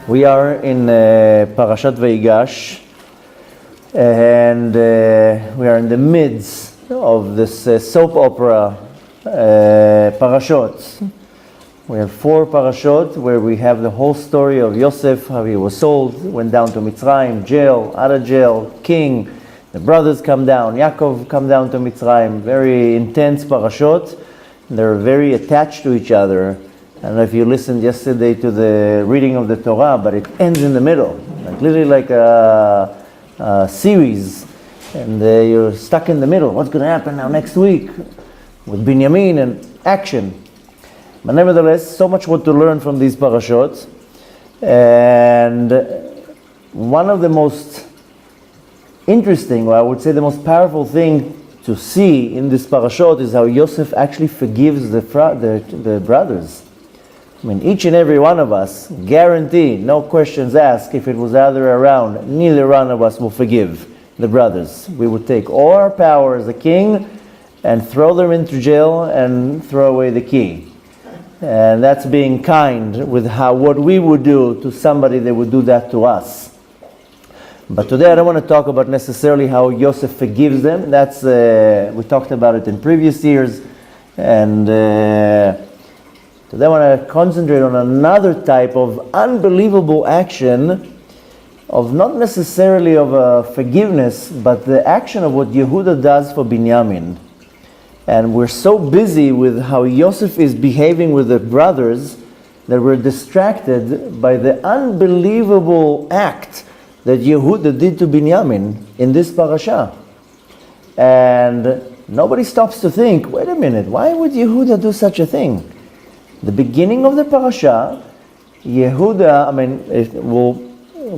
We are in Parashat Vayigash, and we are in the midst of this soap opera parashot. We have 4 parashot where we have the whole story of Yosef, how he was sold, went down to Mitzrayim, jail, out of jail, king, the brothers come down, Yaakov come down to Mitzrayim. Very intense parashot. They're very attached to each other. I don't know if you listened yesterday to the reading of the Torah, but it ends in the middle, like literally like a series, and you're stuck in the middle. What's going to happen now next week with Binyamin and action? But nevertheless, so much what to learn from these parashot. And one of the most interesting, or I would say the most powerful thing to see in this parashot is how Yosef actually forgives the brothers. I mean, each and every one of us, guarantee, no questions asked, if it was other around, neither one of us will forgive the brothers. We would take all our power as a king and throw them into jail and throw away the key. And that's being kind with what we would do to somebody that would do that to us. But today I don't want to talk about necessarily how Yosef forgives them. That's we talked about it in previous years. And today I want to concentrate on another type of unbelievable action of not necessarily of forgiveness, but the action of what Yehuda does for Binyamin. And we're so busy with how Yosef is behaving with the brothers that we're distracted by the unbelievable act that Yehuda did to Binyamin in this parasha. And nobody stops to think, wait a minute, why would Yehuda do such a thing? The beginning of the parasha, Yehuda, we'll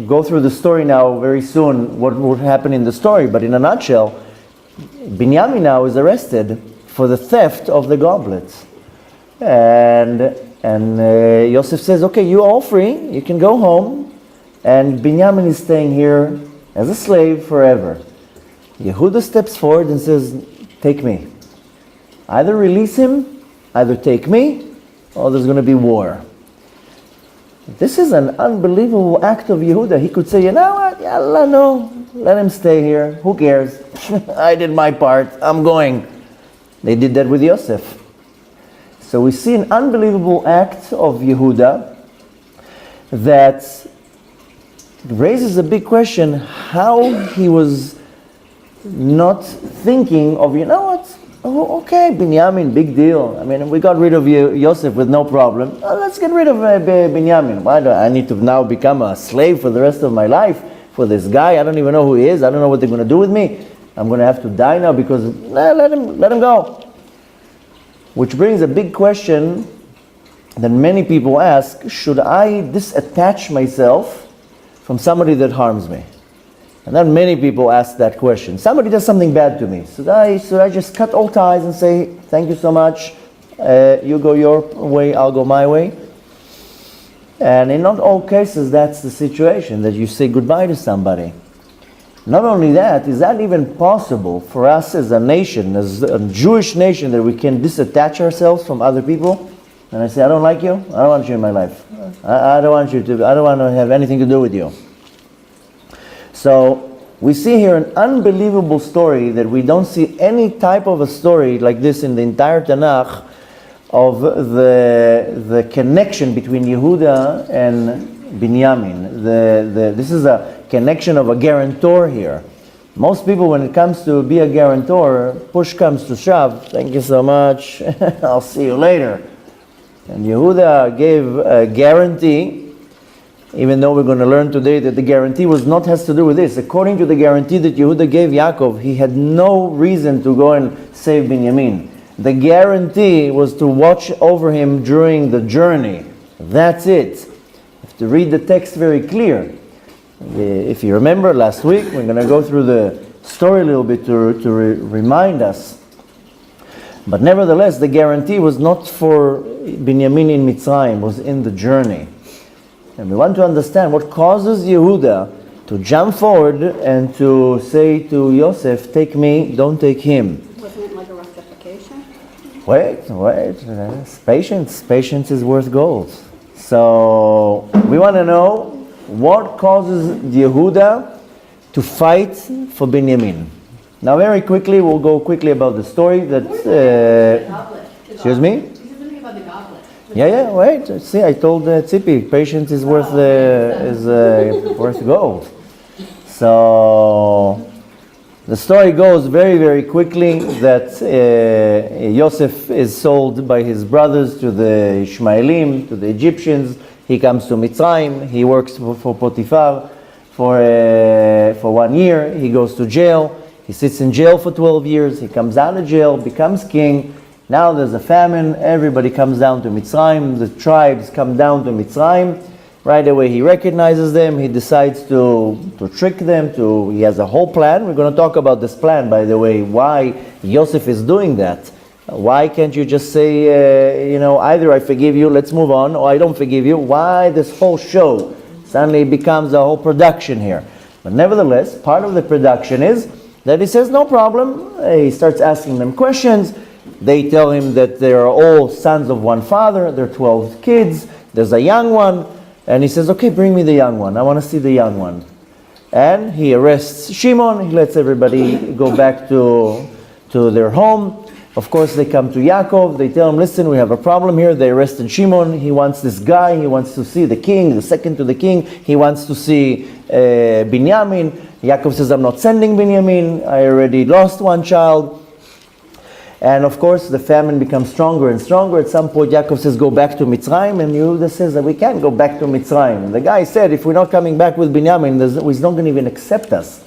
go through the story now very soon, what would happen in the story, but in a nutshell, Binyamin now is arrested for the theft of the goblets. And Yosef says, okay, you're all free, you can go home, and Binyamin is staying here as a slave forever. Yehuda steps forward and says, take me. Either release him, either take me, or there's going to be war. This is an unbelievable act of Yehuda. He could say, you know what, Yalla, no, let him stay here. Who cares? I did my part. I'm going. They did that with Yosef. So we see an unbelievable act of Yehuda that raises a big question how he was not thinking of, you know what, oh, okay, Binyamin, big deal. I mean, we got rid of Yosef with no problem. Let's get rid of Binyamin. Why do I need to now become a slave for the rest of my life for this guy? I don't even know who he is. I don't know what they're going to do with me. I'm going to have to die now because let him go. Which brings a big question that many people ask: should I disattach myself from somebody that harms me? And then many people ask that question. Somebody does something bad to me. Should I just cut all ties and say, thank you so much, you go your way, I'll go my way? And in not all cases, that's the situation, that you say goodbye to somebody. Not only that, is that even possible for us as a nation, as a Jewish nation, that we can disattach ourselves from other people? And I say, I don't like you, I don't want you in my life. I don't want to have anything to do with you. So we see here an unbelievable story that we don't see any type of a story like this in the entire Tanakh, of the connection between Yehuda and Binyamin. This is a connection of a guarantor here. Most people, when it comes to be a guarantor, push comes to shove. Thank you so much. I'll see you later. And Yehuda gave a guarantee, even though we're going to learn today that the guarantee has to do with this. According to the guarantee that Yehuda gave Yaakov, he had no reason to go and save Binyamin. The guarantee was to watch over him during the journey. That's it. You have to read the text very clear. If you remember last week, we're going to go through the story a little bit to remind us. But nevertheless, the guarantee was not for Binyamin in Mitzrayim, was in the journey. And we want to understand what causes Yehuda to jump forward and to say to Yosef, take me, don't take him. Wasn't it like a rustification? Wait. Patience is worth gold. So we want to know what causes Yehuda to fight for Binyamin. Now very quickly, we'll go quickly about the story that... excuse me? You said something about the goblet. Yeah, wait. See, I told Tzipi, patience is worth gold. So the story goes very, very quickly that Yosef is sold by his brothers to the Ishmaelim, to the Egyptians. He comes to Mitzrayim. He works for Potiphar for 1 year. He goes to jail. He sits in jail for 12 years. He comes out of jail, becomes king. Now there's a famine. Everybody comes down to Mitzrayim. The tribes come down to Mitzrayim. Right away he recognizes them. He decides to trick them. He has a whole plan. We're going to talk about this plan, by the way, why Yosef is doing that. Why can't you just say, either I forgive you, let's move on, or I don't forgive you? Why this whole show? Suddenly it becomes a whole production here. But nevertheless, part of the production is that he says, no problem. He starts asking them questions. They tell him that they are all sons of one father. There are 12 kids. There's a young one. And he says, okay, bring me the young one. I want to see the young one. And he arrests Shimon. He lets everybody go back to their home. Of course, they come to Yaakov. They tell him, listen, we have a problem here. They arrested Shimon. He wants this guy. He wants to see the king, the second to the king. He wants to see Binyamin. Yaakov says, I'm not sending Binyamin. I already lost one child. And of course, the famine becomes stronger and stronger. At some point, Yaakov says, go back to Mitzrayim. And Yehuda says that we can't go back to Mitzrayim. And the guy said, if we're not coming back with Binyamin, he's not going to even accept us.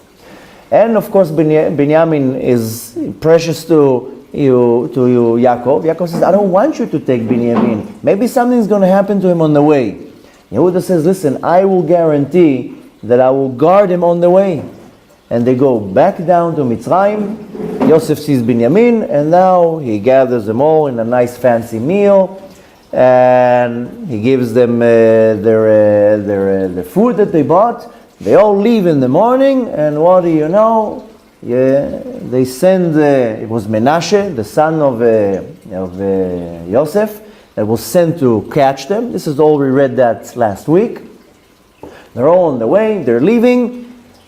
And of course, Binyamin is precious to Yaakov. Yaakov says, I don't want you to take Binyamin. Maybe something's going to happen to him on the way. Yehuda says, listen, I will guarantee that I will guard him on the way. And they go back down to Mitzrayim. Yosef sees Binyamin, and now he gathers them all in a nice fancy meal, and he gives them the food that they bought. They all leave in the morning, and what do you know? They send, it was Menashe, the son of Yosef, that was sent to catch them. This is all, we read that last week. They're all on the way, they're leaving.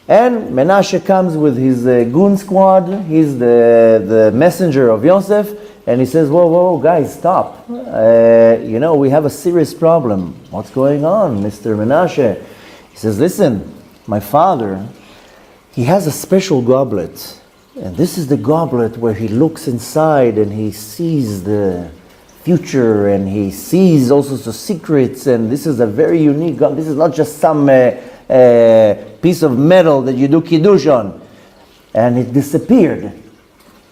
And Menashe comes with his goon squad. He's the messenger of Yosef. And he says, whoa, guys, stop. We have a serious problem. What's going on, Mr. Menashe? He says, listen, my father, he has a special goblet. And this is the goblet where he looks inside and he sees the future and he sees all sorts of secrets. And this is a very unique goblet. This is not just some... piece of metal that you do kiddush on, and it disappeared.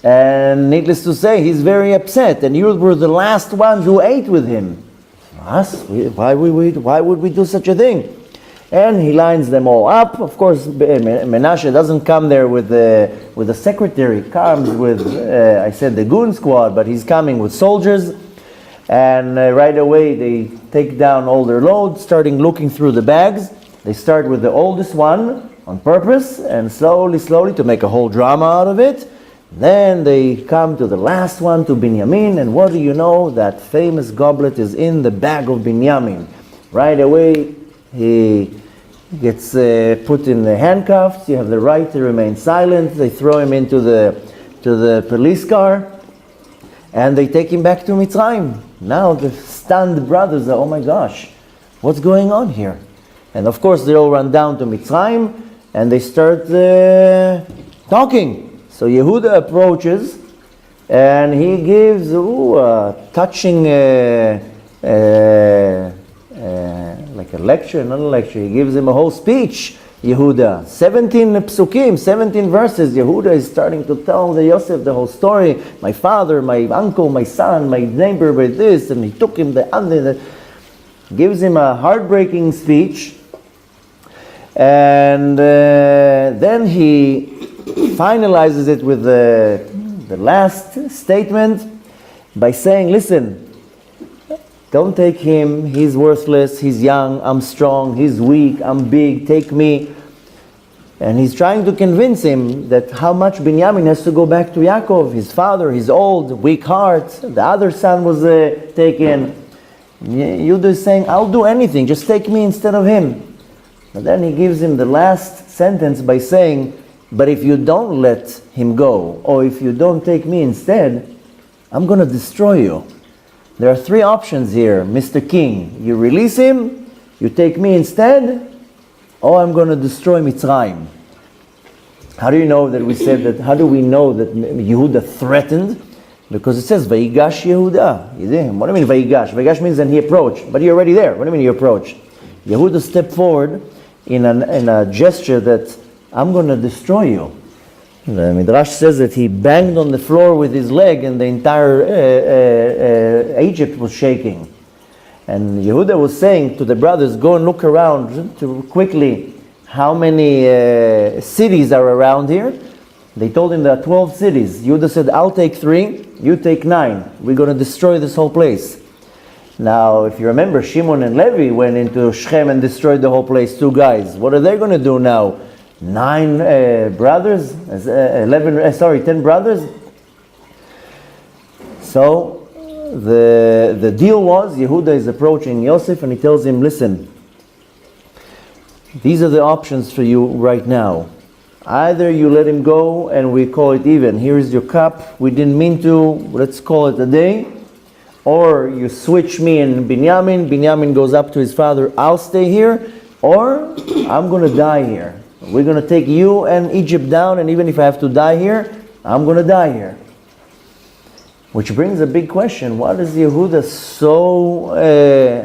And needless to say, he's very upset, and you were the last ones who ate with him. Us? Why would we do such a thing? And he lines them all up. Of course, Menashe doesn't come there with a secretary. He comes with, I said the goon squad, but he's coming with soldiers. And right away, they take down all their loads, starting looking through the bags. They start with the oldest one on purpose, and slowly, to make a whole drama out of it. Then they come to the last one, to Binyamin, and what do you know? That famous goblet is in the bag of Binyamin. Right away, he gets put in the handcuffs. You have the right to remain silent. They throw him into the police car, and they take him back to Mitzrayim. Now the stunned brothers are, oh my gosh, what's going on here? And of course, they all run down to Mitzrayim, and they start talking. So Yehuda approaches, and he gives a touching, like a lecture, not a lecture. He gives him a whole speech, Yehuda. 17 psukim, 17 verses. Yehuda is starting to tell the Yosef the whole story. My father, my uncle, my son, my neighbor with this, and he took him the other. Gives him a heartbreaking speech. And then he finalizes it with the last statement by saying, listen, don't take him, he's worthless, he's young, I'm strong, he's weak, I'm big, take me. And he's trying to convince him that how much Binyamin has to go back to Yaakov, his father, he's old, weak heart, the other son was taken. Yehuda is saying, I'll do anything, just take me instead of him. But then he gives him the last sentence by saying, but if you don't let him go, or if you don't take me instead, I'm going to destroy you. There are three options here, Mr. King. You release him, you take me instead, or I'm going to destroy Mitzrayim. How do you know that we said that? How do we know that Yehuda threatened? Because it says, Vayigash Yehuda. What do you mean Vayigash? Vayigash means that he approached. But you're already there. What do you mean you approached? Yehuda stepped forward in a gesture that I'm going to destroy you. The Midrash says that he banged on the floor with his leg and the entire Egypt was shaking. And Yehuda was saying to the brothers, go and look around to quickly how many cities are around here. They told him there are 12 cities. Yehuda said, I'll take 3, you take 9. We're going to destroy this whole place. Now, if you remember, Shimon and Levi went into Shechem and destroyed the whole place, 2 guys. What are they going to do now? 10 brothers? So, the deal was, Yehuda is approaching Yosef and he tells him, listen, these are the options for you right now. Either you let him go and we call it even. Here is your cup. We didn't mean to. Let's call it a day. Or you switch me and Binyamin. Binyamin goes up to his father. I'll stay here. Or I'm going to die here. We're going to take you and Egypt down. And even if I have to die here, I'm going to die here. Which brings a big question. Why is Yehuda so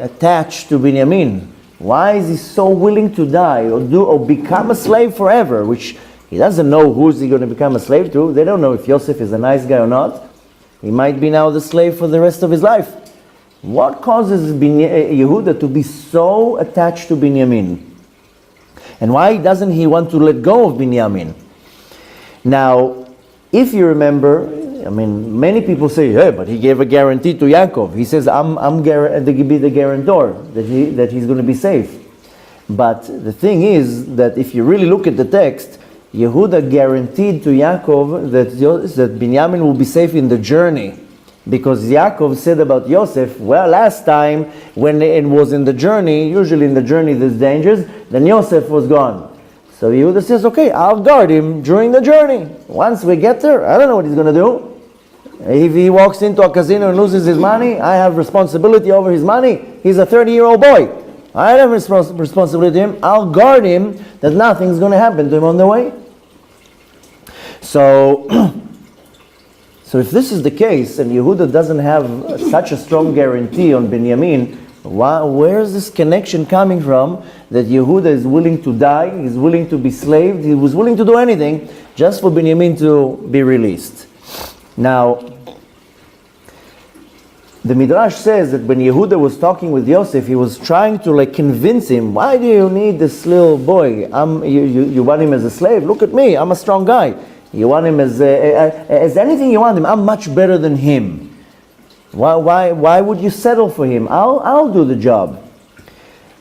attached to Binyamin? Why is he so willing to die or become a slave forever? Which he doesn't know who's he going to become a slave to. They don't know if Yosef is a nice guy or not. He might be now the slave for the rest of his life. What causes Yehuda to be so attached to Binyamin? And why doesn't he want to let go of Binyamin? Now, if you remember, I mean, many people say, hey, but he gave a guarantee to Yaakov. He says, I'm to be the guarantor, that he's going to be safe. But the thing is that if you really look at the text, Yehuda guaranteed to Yaakov that Binyamin will be safe in the journey. Because Yaakov said about Yosef, well, last time when it was in the journey, usually in the journey there's dangers, then Yosef was gone. So Yehuda says, okay, I'll guard him during the journey. Once we get there, I don't know what he's going to do. If he walks into a casino and loses his money, I have responsibility over his money. He's a 30-year-old boy. I have responsibility to him. I'll guard him that nothing's going to happen to him on the way. So if this is the case, and Yehuda doesn't have such a strong guarantee on Binyamin, where is this connection coming from that Yehuda is willing to die, he's willing to be slaved, he was willing to do anything just for Binyamin to be released? Now, the Midrash says that when Yehuda was talking with Yosef, he was trying to convince him, why do you need this little boy? You want him as a slave? Look at me, I'm a strong guy. You want him as anything you want him. I'm much better than him. Why would you settle for him? I'll do the job.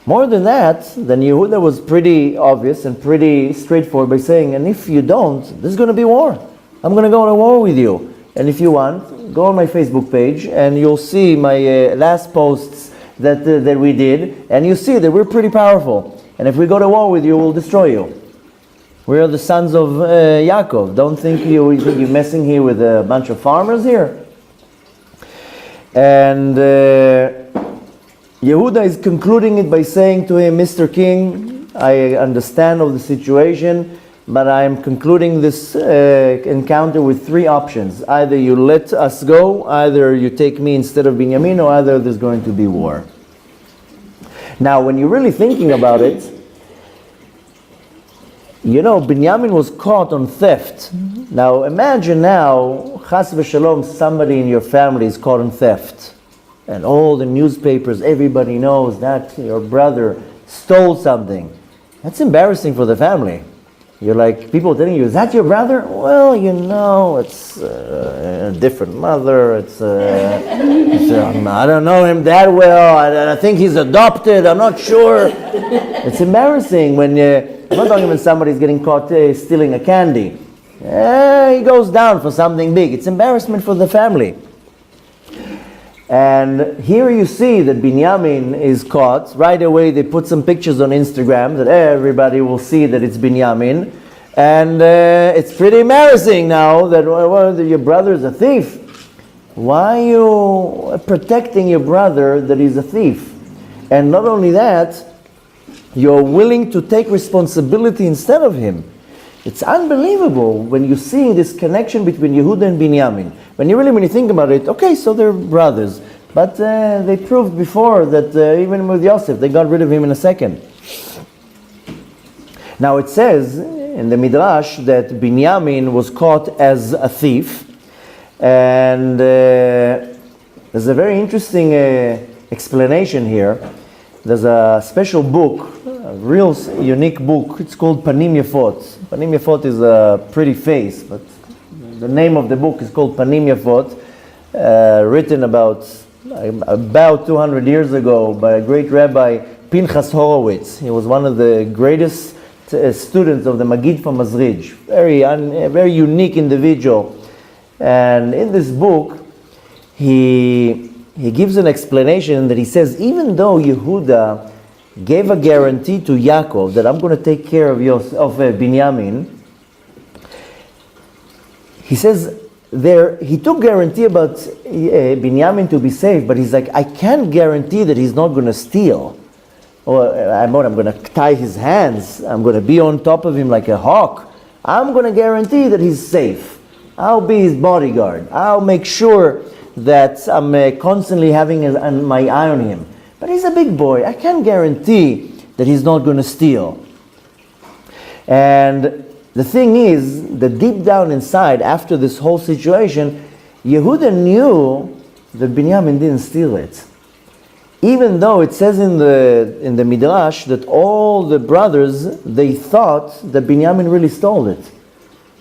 More than that, then Yehuda was pretty obvious and pretty straightforward by saying, and if you don't, there's going to be war. I'm going to go to war with you. And if you want, go on my Facebook page and you'll see my last posts that we did, and you see that we're pretty powerful. And if we go to war with you, we'll destroy you. We are the sons of Yaakov. Don't think you're messing here with a bunch of farmers here. And Yehuda is concluding it by saying to him, Mr. King, I understand of the situation, but I am concluding this encounter with 3 options. Either you let us go, either you take me instead of Binyamin, or either there's going to be war. Now, when you're really thinking about it, you know, Binyamin was caught on theft. Now, imagine now, chas v'shalom, somebody in your family is caught on theft. And all the newspapers, everybody knows that your brother stole something. That's embarrassing for the family. You're like, people telling you, is that your brother? Well, you know, it's a different mother. I don't know him that well. I think he's adopted. I'm not sure. It's embarrassing when I'm not talking when somebody's getting caught stealing a candy. He goes down for something big. It's embarrassment for the family. And here you see that Binyamin is caught. Right away they put some pictures on Instagram that everybody will see that it's Binyamin. And it's pretty embarrassing now that your brother is a thief. Why are you protecting your brother that he's a thief? And not only that, you're willing to take responsibility instead of him. It's unbelievable when you see this connection between Yehuda and Binyamin. When you think about it, okay, so they're brothers. But they proved before that even with Yosef, they got rid of him in a second. Now it says in the Midrash that Binyamin was caught as a thief. And there's a very interesting explanation here. There's a special book, a real unique book. It's called Panim Yafot. Panim Yafot is a pretty face, but the name of the book is called Panim Yafot, written about 200 years ago by a great Rabbi, Pinchas Horowitz. He was one of the greatest students of the Magid from Mazrij. Very unique individual. And in this book, he gives an explanation that he says, even though Yehuda gave a guarantee to Yaakov that I'm going to take care of Binyamin, he says he took guarantee about Binyamin to be safe, but he's like, I can't guarantee that he's not going to steal. Or I'm going to tie his hands. I'm going to be on top of him like a hawk. I'm going to guarantee that he's safe. I'll be his bodyguard. I'll make sure that I'm constantly having my eye on him. But he's a big boy. I can't guarantee that he's not going to steal. And the thing is that deep down inside, after this whole situation, Yehuda knew that Binyamin didn't steal it. Even though it says in the Midrash that all the brothers, they thought that Binyamin really stole it.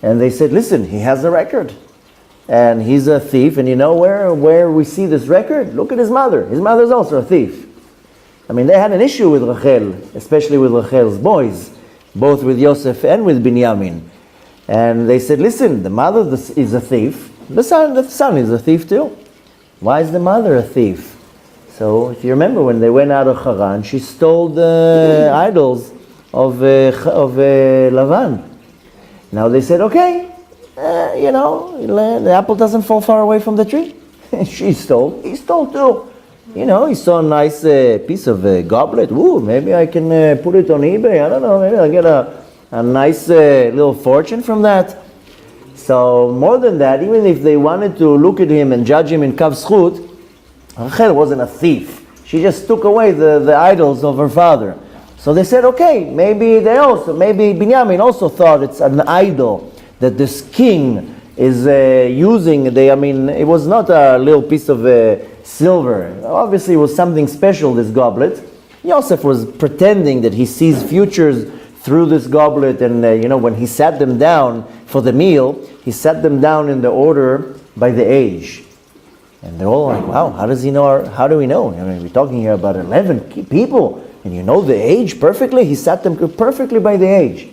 And they said, listen, he has a record. And he's a thief. And you know where we see this record? Look at his mother. His mother's also a thief. I mean, they had an issue with Rachel, especially with Rachel's boys, both with Yosef and with Binyamin. And they said, listen, the mother is a thief. The son is a thief too. Why is the mother a thief? So if you remember, when they went out of Haran, she stole the idols of Lavan. Now they said, okay, the apple doesn't fall far away from the tree. He stole too. He saw a nice piece of goblet. Ooh, maybe I can put it on eBay. I don't know, maybe I'll get a nice little fortune from that. So more than that, even if they wanted to look at him and judge him in Kav Zchut, Rachel wasn't a thief. She just took away the idols of her father. So they said, okay, maybe Binyamin also thought it's an idol that this king is using. It was not a little piece of silver. Obviously, it was something special, this goblet. Yosef was pretending that he sees futures through this goblet, and when he sat them down for the meal, he sat them down in the order by the age. And they're all like, wow, how does he know? How do we know? We're talking here about 11 people. And you know the age perfectly? He sat them perfectly by the age.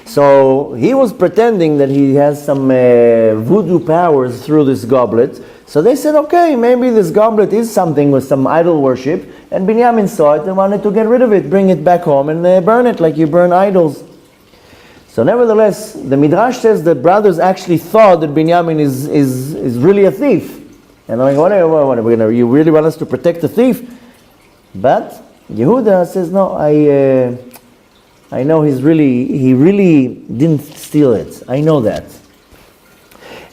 So he was pretending that he has some voodoo powers through this goblet. So they said, okay, maybe this goblet is something with some idol worship. And Binyamin saw it and wanted to get rid of it, bring it back home and burn it like you burn idols. So nevertheless, the Midrash says that brothers actually thought that Binyamin is really a thief. And I'm like, what are we gonna? You really want us to protect the thief? But Yehuda says, no, I know he really didn't steal it. I know that.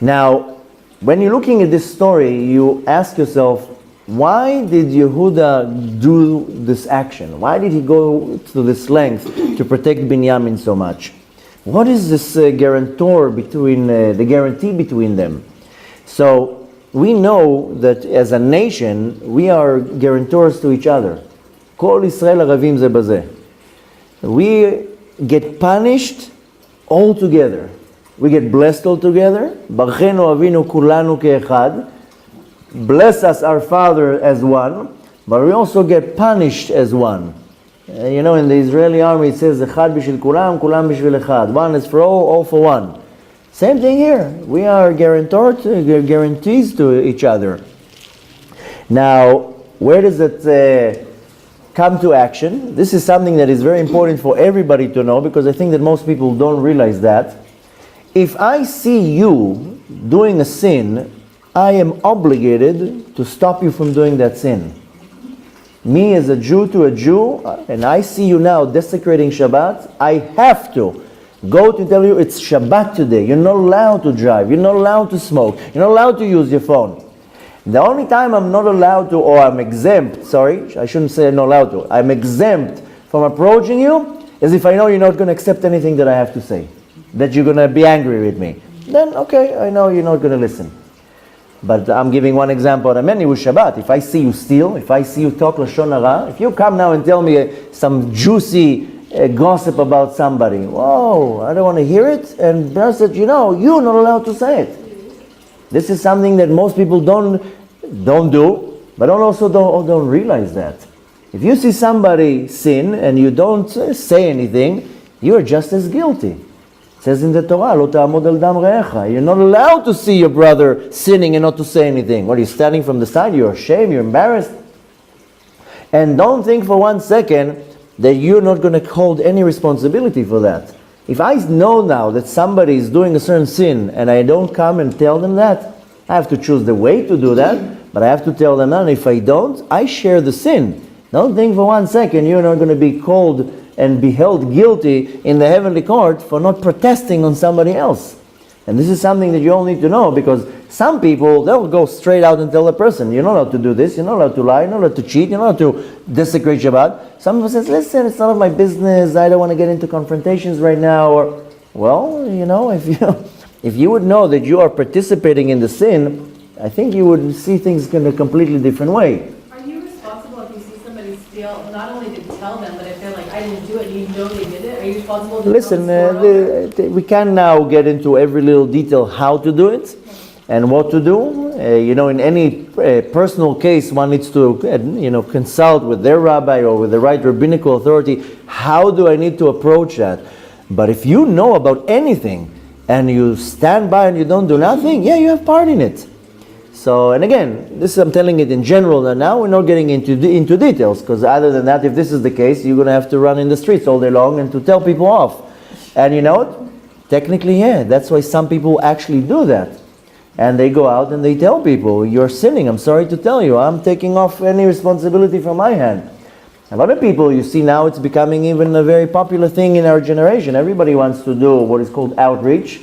Now, when you're looking at this story, you ask yourself, why did Yehuda do this action? Why did he go to this length to protect Binyamin so much? What is this guarantor between the guarantee between them? So we know that as a nation, we are guarantors to each other. Kol Yisrael Aravim ze bazeh. We get punished all together. We get blessed all together. Barchenu avinu kulanu ke'echad. Bless us, our Father, as one. But we also get punished as one. In the Israeli army, it says, Echad b'shil kulam, kulam b'shil echad. One is for all for one. Same thing here. We are guarantees to each other. Now, where does it come to action? This is something that is very important for everybody to know, because I think that most people don't realize that. If I see you doing a sin, I am obligated to stop you from doing that sin. Me as a Jew to a Jew, and I see you now desecrating Shabbat, I have to go to tell you it's Shabbat today. You're not allowed to drive. You're not allowed to smoke. You're not allowed to use your phone. The only time I'm not allowed to, or I'm exempt, sorry, I shouldn't say I'm not allowed to, I'm exempt from approaching you, is if I know you're not going to accept anything that I have to say, that you're going to be angry with me. Then, okay, I know you're not going to listen. But I'm giving one example out of many with Shabbat. If I see you steal, if I see you talk Lashon Hara, if you come now and tell me some juicy gossip about somebody, whoa, I don't want to hear it, and Brother said, you're not allowed to say it. This is something that most people don't do, but don't realize that. If you see somebody sin and you don't say anything, you are just as guilty. It says in the Torah, Lo ta'amod al dam re'echa. You're not allowed to see your brother sinning and not to say anything. What, are you standing from the side? You're ashamed, you're embarrassed. And don't think for 1 second that you're not going to hold any responsibility for that. If I know now that somebody is doing a certain sin and I don't come and tell them that, I have to choose the way to do that, but I have to tell them that, and if I don't, I share the sin. Don't think for 1 second you're not going to be called and be held guilty in the heavenly court for not protesting on somebody else. And this is something that you all need to know, because some people, they'll go straight out and tell a person, you're not allowed to do this, you're not allowed to lie, you're not allowed to cheat, you're not allowed to desecrate Shabbat. Some people says, listen, it's none of my business, I don't want to get into confrontations right now. Or, well, if you would know that you are participating in the sin, I think you would see things in a completely different way. Are you responsible if you see somebody steal, not only to tell them, but if they're like, I didn't do it, you know they did it? Are you responsible to listen, we can now get into every little detail how to do it and what to do. In any personal case, one needs to consult with their rabbi or with the right rabbinical authority. How do I need to approach that? But if you know about anything and you stand by and you don't do nothing, yeah, you have part in it. So, and again, this I'm telling it in general, and now we're not getting into details, because other than that, if this is the case, you're going to have to run in the streets all day long and to tell people off. And you know what? Technically, yeah, that's why some people actually do that. And they go out and they tell people, you're sinning, I'm sorry to tell you, I'm taking off any responsibility from my hand. A lot of people, you see now, it's becoming even a very popular thing in our generation. Everybody wants to do what is called outreach.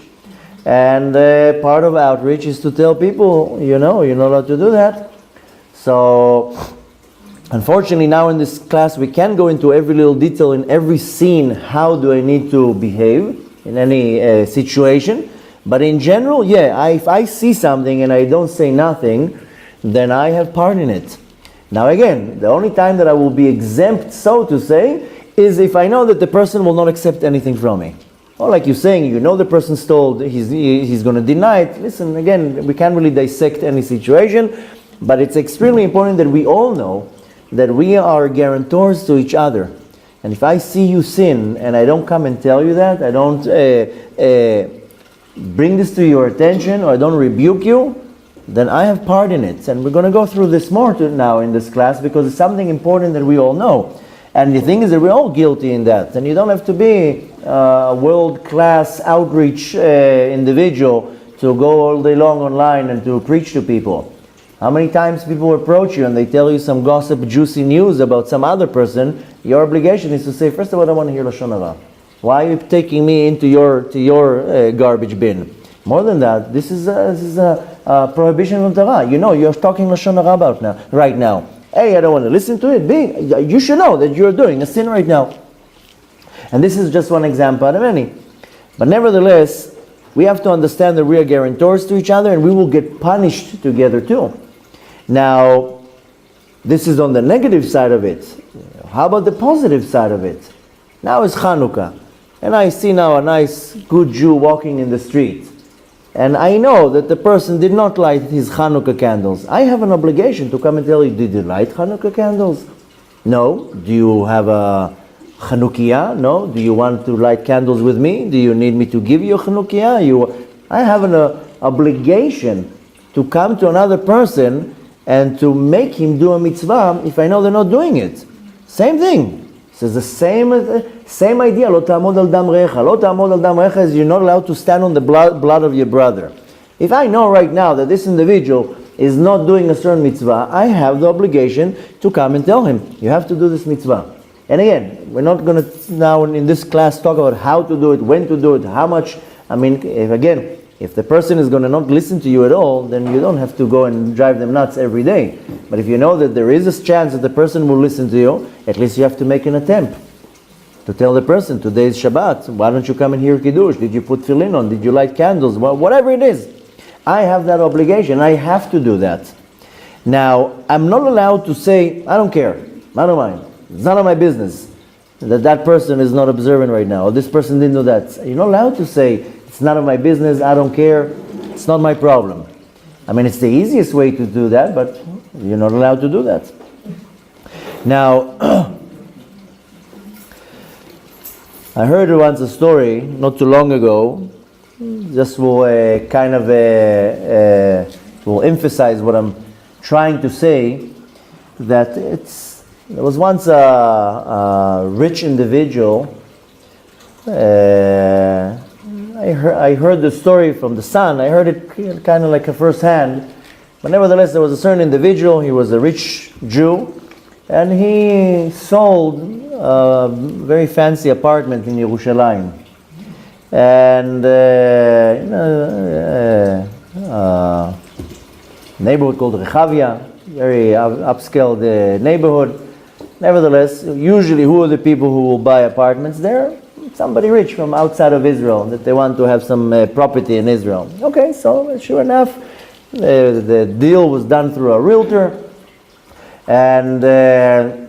And part of outreach is to tell people, you're not allowed to do that. So, unfortunately, now in this class, we can't go into every little detail in every scene. How do I need to behave in any situation? But in general, yeah, if I see something and I don't say nothing, then I have part in it. Now again, the only time that I will be exempt, so to say, is if I know that the person will not accept anything from me. Or like you're saying, the person stole, he's going to deny it. Listen, again, we can't really dissect any situation, but it's extremely important that we all know that we are guarantors to each other. And if I see you sin and I don't come and tell you that, I don't bring this to your attention, or I don't rebuke you, then I have part in it. And we're going to go through this more now in this class, because it's something important that we all know. And the thing is that we're all guilty in that. And you don't have to be a world-class outreach individual to go all day long online and to preach to people. How many times people approach you and they tell you some gossip, juicy news about some other person? Your obligation is to say, first of all, I want to hear Lashon Hara. Why are you taking me into your garbage bin? More than that, this is a prohibition of Torah. You're talking Lashon Hara right now. A, I don't want to listen to it. B, you should know that you're doing a sin right now. And this is just one example out of many. But nevertheless, we have to understand that we are guarantors to each other, and we will get punished together too. Now, this is on the negative side of it. How about the positive side of it? Now it's Chanukah, and I see now a nice, good Jew walking in the street. And I know that the person did not light his Hanukkah candles. I have an obligation to come and tell you, did you light Hanukkah candles? No. Do you have a Chanukiah? No. Do you want to light candles with me? Do you need me to give you a Chanukiah? I have an obligation to come to another person and to make him do a mitzvah if I know they're not doing it? Same thing. So it's the same idea. Lo ta'amod al dam recha. Lo ta'amod al dam recha is you're not allowed to stand on the blood of your brother. If I know right now that this individual is not doing a certain mitzvah, I have the obligation to come and tell him, you have to do this mitzvah. And again, we're not going to now in this class talk about how to do it, when to do it, how much. I mean, if the person is going to not listen to you at all, then you don't have to go and drive them nuts every day. But if you know that there is a chance that the person will listen to you, at least you have to make an attempt to tell the person, today is Shabbat, why don't you come and hear Kiddush? Did you put tefillin on? Did you light candles? Whatever it is. I have that obligation. I have to do that. Now, I'm not allowed to say, I don't care. I don't mind. It's none of my business that person is not observant right now, or this person didn't do that. You're not allowed to say, it's none of my business, I don't care, it's not my problem. I mean, it's the easiest way to do that, but you're not allowed to do that. Now, I heard once a story, not too long ago, just will will emphasize what I'm trying to say, that there was once a rich individual. I heard the story from the son. I heard it kind of like a first hand. But nevertheless, there was a certain individual. He was a rich Jew. And he sold a very fancy apartment in Yerushalayim. And, neighborhood called Rechavia, very upscale neighborhood. Nevertheless, usually who are the people who will buy apartments there? Somebody rich from outside of Israel, that they want to have some property in Israel. Okay, so sure enough, the deal was done through a realtor, and the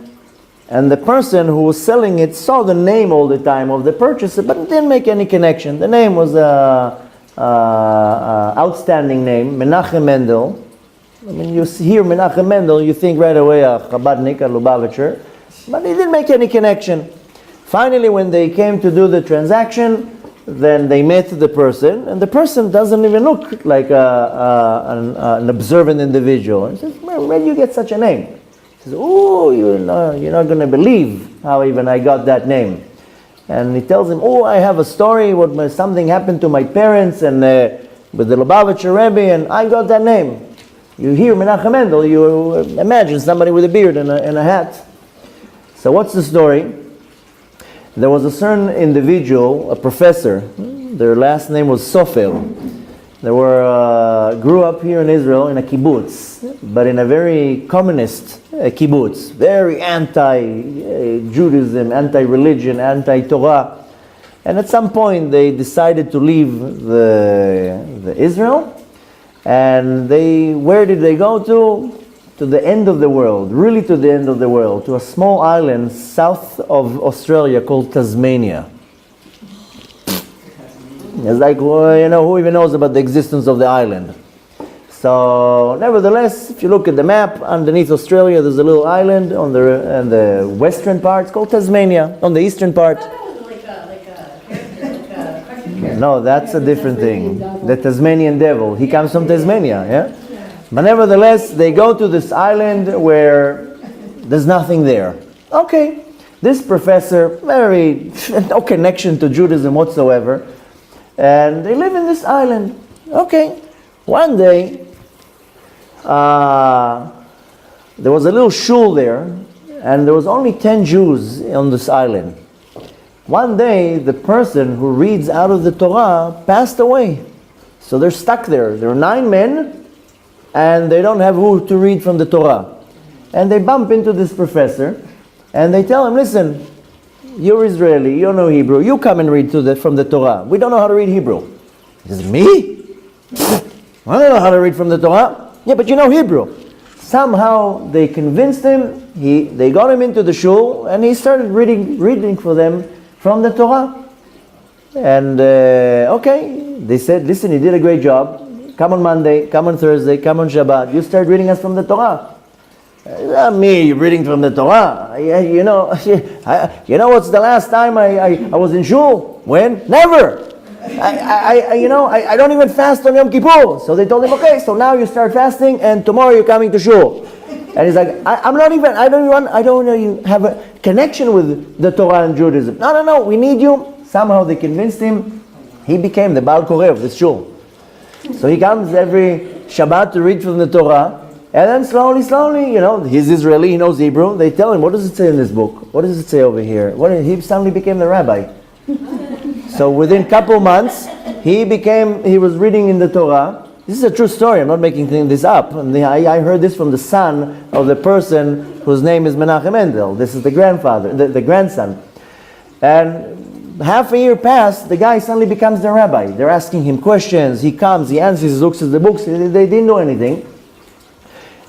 person who was selling it saw the name all the time of the purchaser, but didn't make any connection. The name was a outstanding name, Menachem Mendel. I mean, you hear Menachem Mendel, you think right away a Chabadnik, a Lubavitcher, but he didn't make any connection. Finally, when they came to do the transaction, then they met the person, and the person doesn't even look like an observant individual. He says, where do you get such a name? He says, oh, you're not going to believe how even I got that name. And he tells him, oh, I have a story, something happened to my parents, and with the Lubavitcher Rabbi, and I got that name. You hear Menachem Mendel, you imagine somebody with a beard and a hat. So what's the story? There was a certain individual, a professor. Their last name was Sofer. They grew up here in Israel in a kibbutz, but in a very communist kibbutz, very anti-Judaism, anti-religion, anti-Torah. And at some point they decided to leave the Israel. And where did they go to? To the end of the world, really to the end of the world, to a small island south of Australia called Tasmania. It's like, who even knows about the existence of the island? So, nevertheless, if you look at the map, underneath Australia, there's a little island on the western part. It's called Tasmania. On the eastern part. No, that's a different thing. The Tasmanian devil. He comes from Tasmania, yeah? But nevertheless, they go to this island where there's nothing there. Okay, this professor, no connection to Judaism whatsoever, and they live in this island. Okay, one day, there was a little shul there, and there was only 10 Jews on this island. One day, the person who reads out of the Torah passed away. So they're stuck there. There are 9 men, and they don't have who to read from the Torah. And they bump into this professor, and they tell him, listen, you're Israeli, you don't know Hebrew, you come and read from the Torah. We don't know how to read Hebrew. He says, me? I don't know how to read from the Torah. Yeah, but you know Hebrew. Somehow they convinced him, they got him into the shul, and he started reading for them from the Torah. And okay, they said, listen, you did a great job. Come on Monday, come on Thursday, come on Shabbat. You start reading us from the Torah. Not me reading from the Torah. You know what's the last time I was in shul? When? Never. I don't even fast on Yom Kippur. So they told him, okay, so now you start fasting and tomorrow you're coming to shul. And he's like, I don't even have a connection with the Torah and Judaism. No, we need you. Somehow they convinced him. He became the Baal Koreh of the shul. So he comes every Shabbat to read from the Torah. And then slowly, he's Israeli, he knows Hebrew. They tell him, what does it say in this book? What does it say over here? He suddenly became the rabbi. So within a couple months, he was reading in the Torah. This is a true story, I'm not making this up. And I heard this from the son of the person whose name is Menachem Mendel. This is the grandfather, the grandson. And half a year passed, the guy suddenly becomes the rabbi. They're asking him questions, he comes, he answers, he looks at the books, they didn't know anything.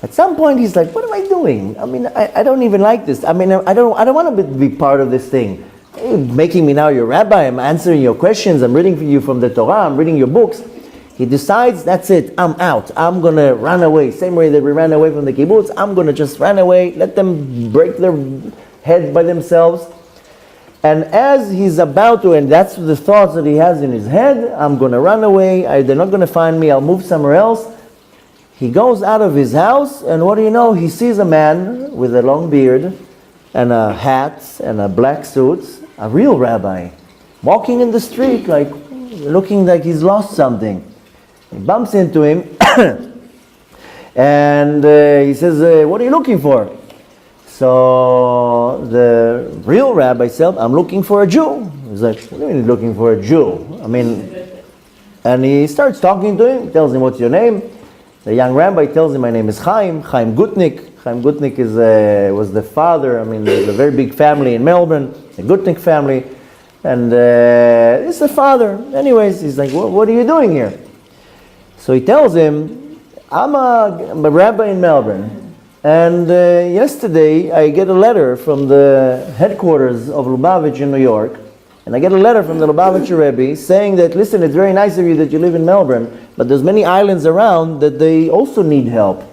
At some point he's like, what am I doing? I mean, I don't even like this. I mean, I don't want to be part of this thing. You're making me now your rabbi, I'm answering your questions, I'm reading for you from the Torah, I'm reading your books. He decides, that's it, I'm out. I'm going to run away. Same way that we ran away from the kibbutz, I'm going to just run away, let them break their heads by themselves. And as he's about to, and that's the thoughts that he has in his head, I'm going to run away, they're not going to find me, I'll move somewhere else. He goes out of his house, and what do you know? He sees a man with a long beard and a hat and a black suit, a real rabbi, walking in the street, like looking like he's lost something. He bumps into him, and he says, what are you looking for? So the real rabbi said, I'm looking for a Jew. He's like, what do you mean looking for a Jew? I mean, and he starts talking to him, tells him, what's your name? The young rabbi tells him, my name is Chaim Gutnik. Chaim Gutnik was the father, there's a very big family in Melbourne, the Gutnik family, and it's the father. Anyways, he's like, what are you doing here? So he tells him, I'm a rabbi in Melbourne, and yesterday I get a letter from the headquarters of Lubavitch in New York, and I get a letter from the Lubavitcher Rabbi saying that, listen, it's very nice of you that you live in Melbourne, but there's many islands around that they also need help.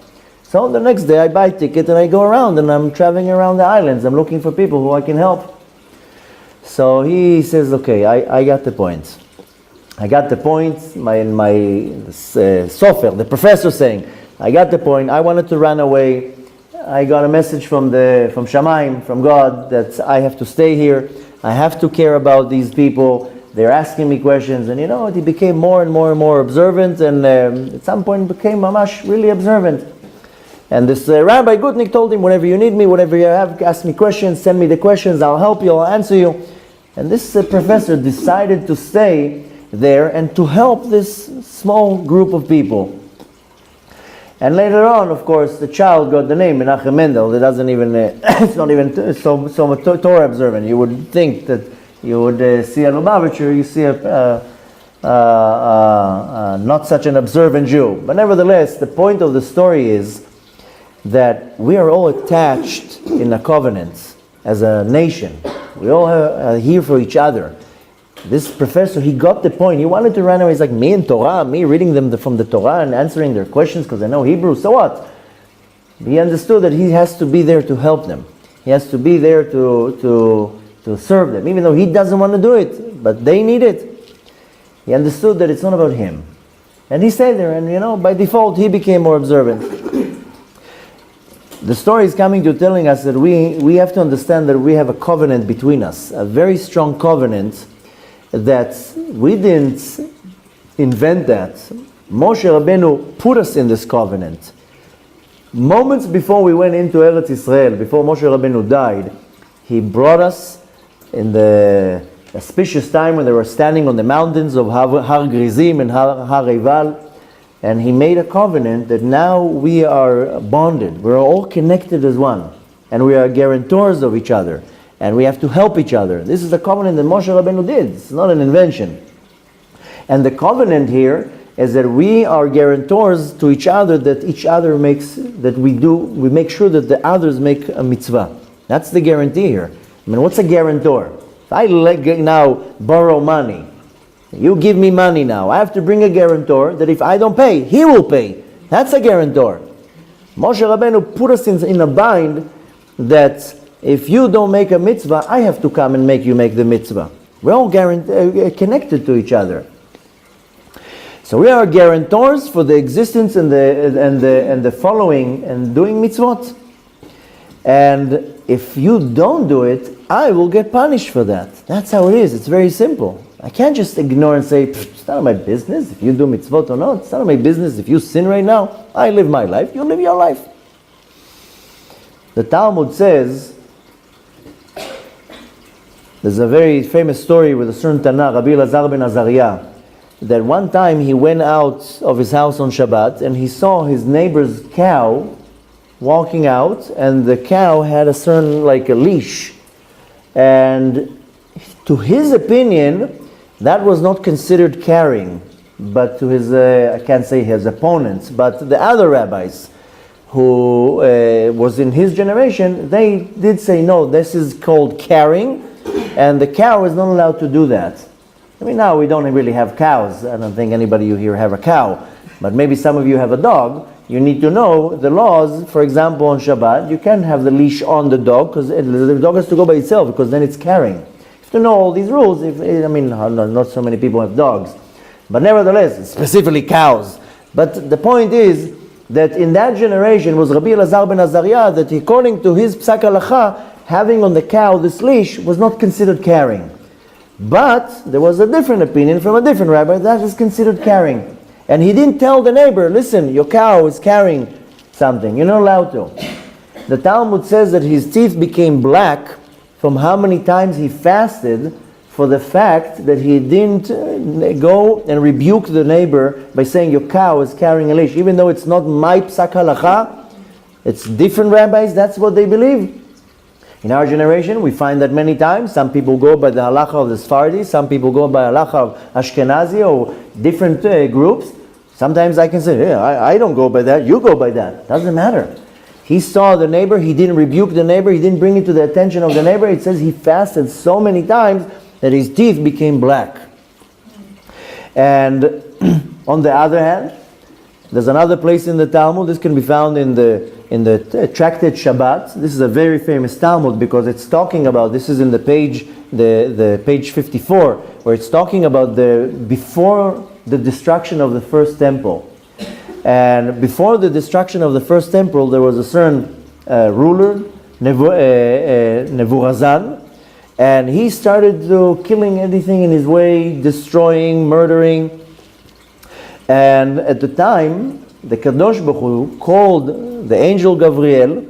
So the next day I buy a ticket and I go around and I'm traveling around the islands. I'm looking for people who I can help. So he says, okay, I got the point. I got the point. Sofer, the professor saying, I got the point. I wanted to run away. I got a message from Shamayim, from God, that I have to stay here. I have to care about these people. They're asking me questions, and he became more and more and more observant, and at some point became mamash really observant. And this Rabbi Gutnik told him, whenever you need me, whatever you have, ask me questions, send me the questions, I'll help you, I'll answer you. And this professor decided to stay there and to help this small group of people. And later on, of course, the child got the name Menachem Mendel. It doesn't even, it's not even so Torah observant. You would think that you would see a Lubavitcher, you see not such an observant Jew. But nevertheless, the point of the story is that we are all attached in a covenant as a nation. We all are here for each other. This professor, he got the point. He wanted to run away. He's like, me and Torah, me reading them from the Torah and answering their questions because I know Hebrew, so what? He understood that he has to be there to help them. He has to be there to serve them, even though he doesn't want to do it, but they need it. He understood that it's not about him. And he stayed there, and by default, he became more observant. The story is coming to telling us that we have to understand that we have a covenant between us, a very strong covenant that we didn't invent that. Moshe Rabbeinu put us in this covenant. Moments before we went into Eretz Israel, before Moshe Rabbeinu died, he brought us in the auspicious time when they were standing on the mountains of Har Grizim and Har Eival, and he made a covenant that now we are bonded. We're all connected as one, and we are guarantors of each other, and we have to help each other. This is a covenant that Moshe Rabbeinu did. It's not an invention. And the covenant here is that we are guarantors to each other, that we make sure that the others make a mitzvah. That's the guarantee here. What's a guarantor? If I now borrow money, you give me money now, I have to bring a guarantor that if I don't pay, he will pay. That's a guarantor. Moshe Rabbeinu put us in a bind that if you don't make a mitzvah, I have to come and make you make the mitzvah. We're all connected to each other. So we are guarantors for the existence and the following and doing mitzvot. And if you don't do it, I will get punished for that. That's how it is. It's very simple. I can't just ignore and say, it's none of my business if you do mitzvot or not. It's none of my business if you sin right now. I live my life. You live your life. The Talmud says, there's a very famous story with a certain Tana, Rabbi Elazar ben Azariah, that one time he went out of his house on Shabbat and he saw his neighbor's cow walking out, and the cow had a certain, like a leash. And to his opinion, that was not considered carrying. But to his, I can't say his opponents, but the other rabbis who was in his generation, they did say, no, this is called carrying, and the cow is not allowed to do that. I mean, now we don't really have cows. I don't think anybody you here have a cow, but maybe some of you have a dog. You need to know the laws. For example, on Shabbat, you can't have the leash on the dog because the dog has to go by itself, because then it's carrying. You have to know all these rules. Not so many people have dogs, but nevertheless, specifically cows. But the point is that in that generation was Rabbi Elazar ben Azariah, that according to his psak halacha, having on the cow this leash was not considered carrying. But there was a different opinion from a different rabbi that is considered carrying. And he didn't tell the neighbor, listen, your cow is carrying something. You're not allowed to. The Talmud says that his teeth became black from how many times he fasted for the fact that he didn't go and rebuke the neighbor by saying your cow is carrying a leash. Even though it's not my psak halacha, it's different rabbis, that's what they believe. In our generation, we find that many times. Some people go by the halacha of the Sephardi, some people go by halacha of Ashkenazi or different groups. Sometimes I can say, yeah, I don't go by that, you go by that. Doesn't matter. He saw the neighbor, he didn't rebuke the neighbor, he didn't bring it to the attention of the neighbor. It says he fasted so many times that his teeth became black. And on the other hand, there's another place in the Talmud. This can be found in the tractate Shabbat. This is a very famous Talmud because it's talking about, this is in the page 54, where it's talking about before the destruction of the first temple. And before the destruction of the first temple, there was a certain ruler, Nebuchadnezzar, and he started killing everything in his way, destroying, murdering. And at the time, the Kadosh Baruch Hu called the angel Gabriel,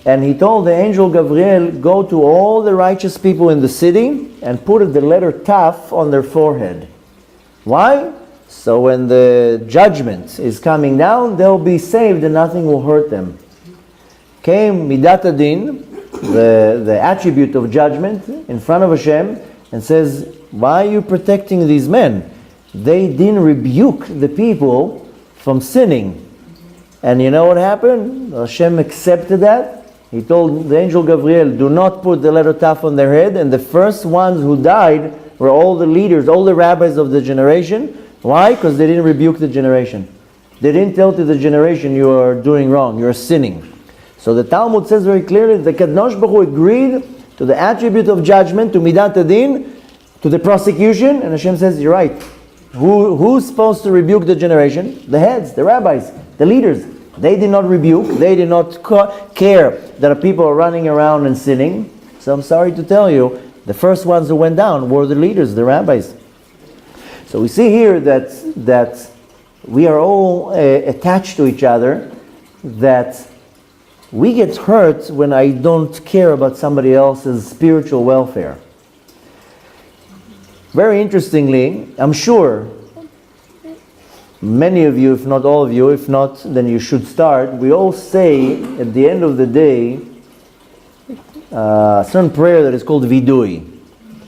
and he told the angel Gabriel, go to all the righteous people in the city and put the letter Taf on their forehead. Why? So when the judgment is coming down, they'll be saved and nothing will hurt them. Came Midat Adin, the attribute of judgment, in front of Hashem, and says, why are you protecting these men? They didn't rebuke the people from sinning. And you know what happened? Hashem accepted that. He told the angel Gabriel, do not put the letter Taf on their head. And the first ones who died were all the leaders, all the rabbis of the generation. Why? Because they didn't rebuke the generation. They didn't tell to the generation, you are doing wrong, you are sinning. So the Talmud says very clearly, the Kadosh Baruch Hu agreed to the attribute of judgment, to Midat Adin, to the prosecution, and Hashem says, you're right. Who's supposed to rebuke the generation? The heads, the rabbis, the leaders. They did not rebuke, they did not care that people are running around and sinning. So I'm sorry to tell you, the first ones who went down were the leaders, the rabbis. So we see here that we are all attached to each other, that we get hurt when I don't care about somebody else's spiritual welfare. Very interestingly, I'm sure many of you, if not all of you, if not, then you should start. We all say at the end of the day a certain prayer that is called Vidui.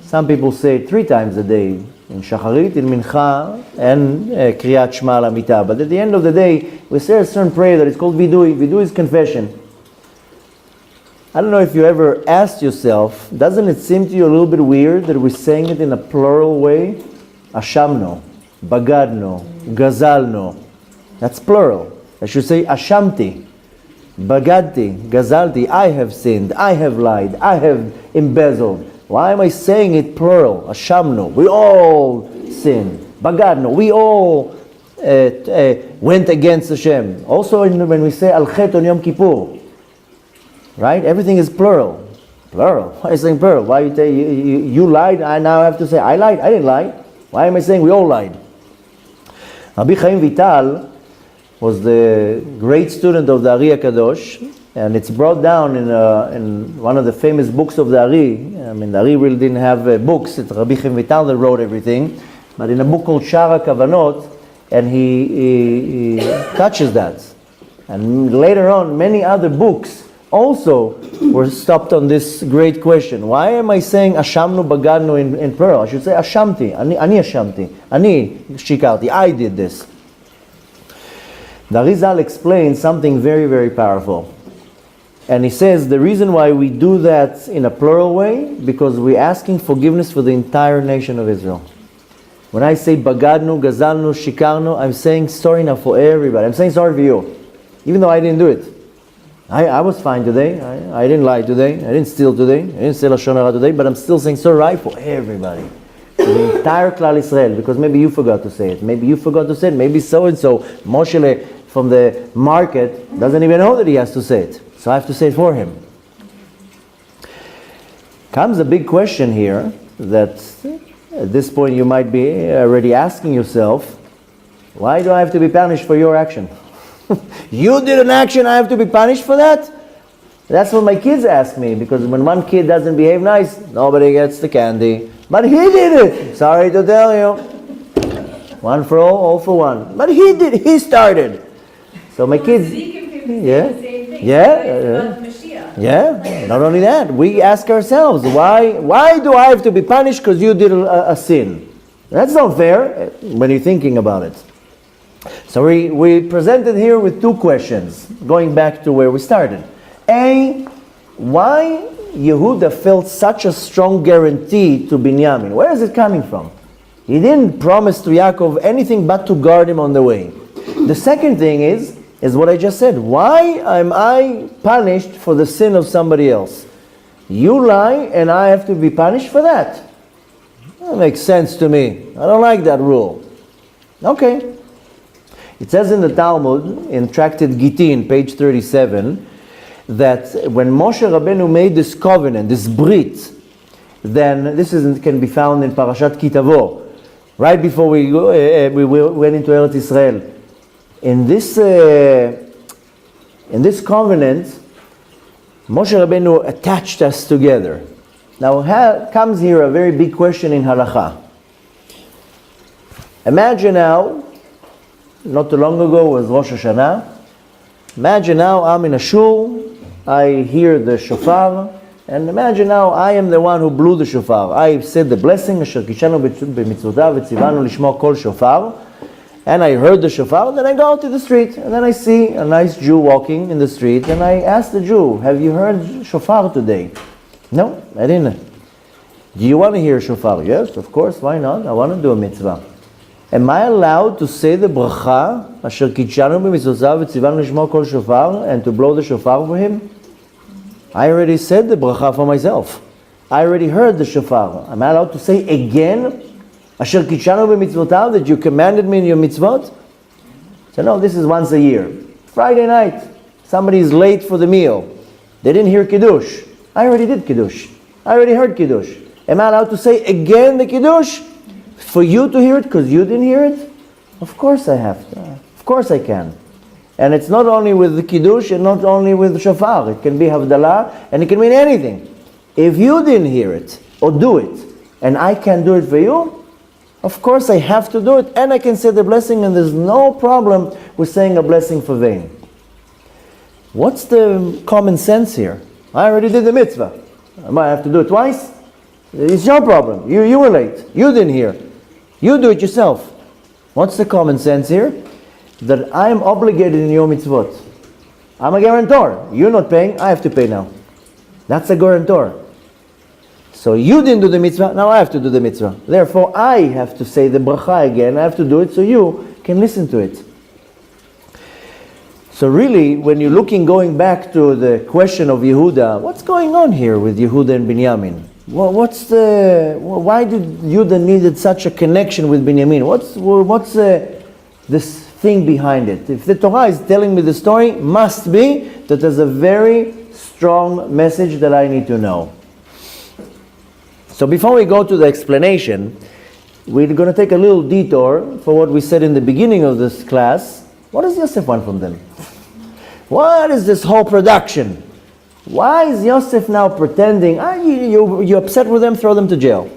Some people say it 3 times a day, in Shacharit, in Mincha, and Kriyat Shema L'Amita. But at the end of the day, we say a certain prayer that is called Vidui. Vidui is confession. I don't know if you ever asked yourself, doesn't it seem to you a little bit weird that we're saying it in a plural way? Ashamno, Bagadno, Gazalno. That's plural. I should say Ashamti, Bagadti, Gazalti. I have sinned, I have lied, I have embezzled. Why am I saying it plural? Ashamno, we all sin. Bagadno, we all went against Hashem. Also when we say Al Chet on Yom Kippur, right? Everything is plural. Plural. Why are you saying plural? Why you lied? I now have to say I lied. I didn't lie. Why am I saying we all lied? Rabbi Chaim Vital was the great student of the Ari HaKadosh, and it's brought down in one of the famous books of the Ari. I mean, the Ari really didn't have books. It's Rabbi Chaim Vital that wrote everything. But in a book called Shara Kavanot, and he touches that. And later on, many other books also were stopped on this great question. Why am I saying Ashamnu Bagadnu in plural? I should say Ashamti, Ani Ashamti, Ani Shikarti, I did this. The Arizal explains something very, very powerful. And he says the reason why we do that in a plural way, because we're asking forgiveness for the entire nation of Israel. When I say Bagadnu, Gazalnu, Shikarnu, I'm saying sorry now for everybody. I'm saying sorry for you, even though I didn't do it. I was fine today. I didn't lie today. I didn't steal today. I didn't say Lashon Hara today. But I'm still saying sorry for everybody. For the entire Klal Yisrael. Because maybe you forgot to say it. Maybe you forgot to say it. Maybe so-and-so, Moshe from the market, doesn't even know that he has to say it. So I have to say it for him. Comes a big question here that at this point you might be already asking yourself, why do I have to be punished for your action? You did an action, I have to be punished for that? That's what my kids ask me, because when one kid doesn't behave nice, nobody gets the candy. But he did it! Sorry to tell you. One for all for one. But he did, he started. So my kids... Yeah, not only that, we ask ourselves, why do I have to be punished because you did a sin? That's not fair when you're thinking about it. So we presented here with two questions, going back to where we started. A, why Yehuda felt such a strong guarantee to Binyamin? Where is it coming from? He didn't promise to Yaakov anything but to guard him on the way. The second thing is what I just said. Why am I punished for the sin of somebody else? You lie and I have to be punished for that. That makes sense to me. I don't like that rule. Okay. It says in the Talmud, in Tractate Gittin, page 37, that when Moshe Rabbeinu made this covenant, this brit, then this can be found in Parashat Kitavo, right before we went into Eretz Israel. In this covenant, Moshe Rabbeinu attached us together. Now comes here a very big question in Halacha. Imagine now, not too long ago was Rosh Hashanah. Imagine now I'm in a shul, I hear the shofar, and imagine now I am the one who blew the shofar. I said the blessing, Asher kishanu b'mitzvotav v'tzivanu lishmo kol shofar, and I heard the shofar, then I go out to the street, and then I see a nice Jew walking in the street, and I ask the Jew, have you heard shofar today? No, I didn't. Do you want to hear shofar? Yes, of course, why not? I want to do a mitzvah. Am I allowed to say the bracha, Asher kitshanu b'mitzvotav v'tzivanu lishmo kol shofar, and to blow the shofar for him? I already said the bracha for myself. I already heard the shofar. Am I allowed to say again, Asher kitshanu b'mitzvotav, that you commanded me in your mitzvot? So no, this is once a year. Friday night, somebody is late for the meal. They didn't hear Kiddush. I already did Kiddush. I already heard Kiddush. Am I allowed to say again the Kiddush? For you to hear it because you didn't hear it? Of course I have to. Of course I can. And it's not only with the Kiddush and not only with the shofar. It can be Havdalah and it can mean anything. If you didn't hear it or do it and I can do it for you, of course I have to do it and I can say the blessing, and there's no problem with saying a blessing for vain. What's the common sense here? I already did the mitzvah. I might have to do it twice. It's your problem. You were late. You didn't hear. You do it yourself. What's the common sense here? That I am obligated in your mitzvot. I'm a guarantor. You're not paying, I have to pay now. That's a guarantor. So you didn't do the mitzvah, now I have to do the mitzvah. Therefore, I have to say the bracha again. I have to do it so you can listen to it. So really, when you're going back to the question of Yehuda, what's going on here with Yehuda and Binyamin? Why did Yehuda needed such a connection with Binyamin? this thing behind it. If the Torah is telling me the story, must be that there's a very strong message that I need to know. So before we go to the explanation, we're going to take a little detour for what we said in the beginning of this class. What does Yosef want from them? What is this whole production? Why is Yosef now pretending, you're upset with them, throw them to jail?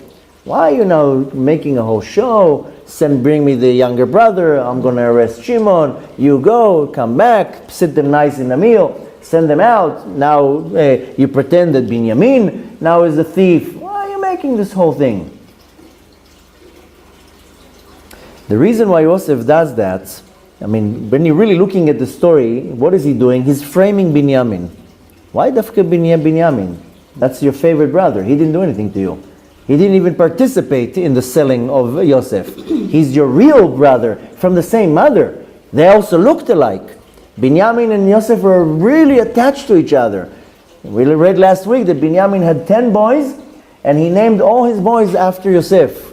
Why are you now making a whole show? Bring me the younger brother, I'm going to arrest Shimon, you go, come back, sit them nice in a meal, send them out. Now you pretend that Binyamin now is a thief. Why are you making this whole thing? The reason why Yosef does that, when you're really looking at the story, what is he doing? He's framing Binyamin. Why dafka Binyamin? That's your favorite brother. He didn't do anything to you. He didn't even participate in the selling of Yosef. He's your real brother from the same mother. They also looked alike. Binyamin and Yosef were really attached to each other. We read last week that Binyamin had 10 boys, and he named all his boys after Yosef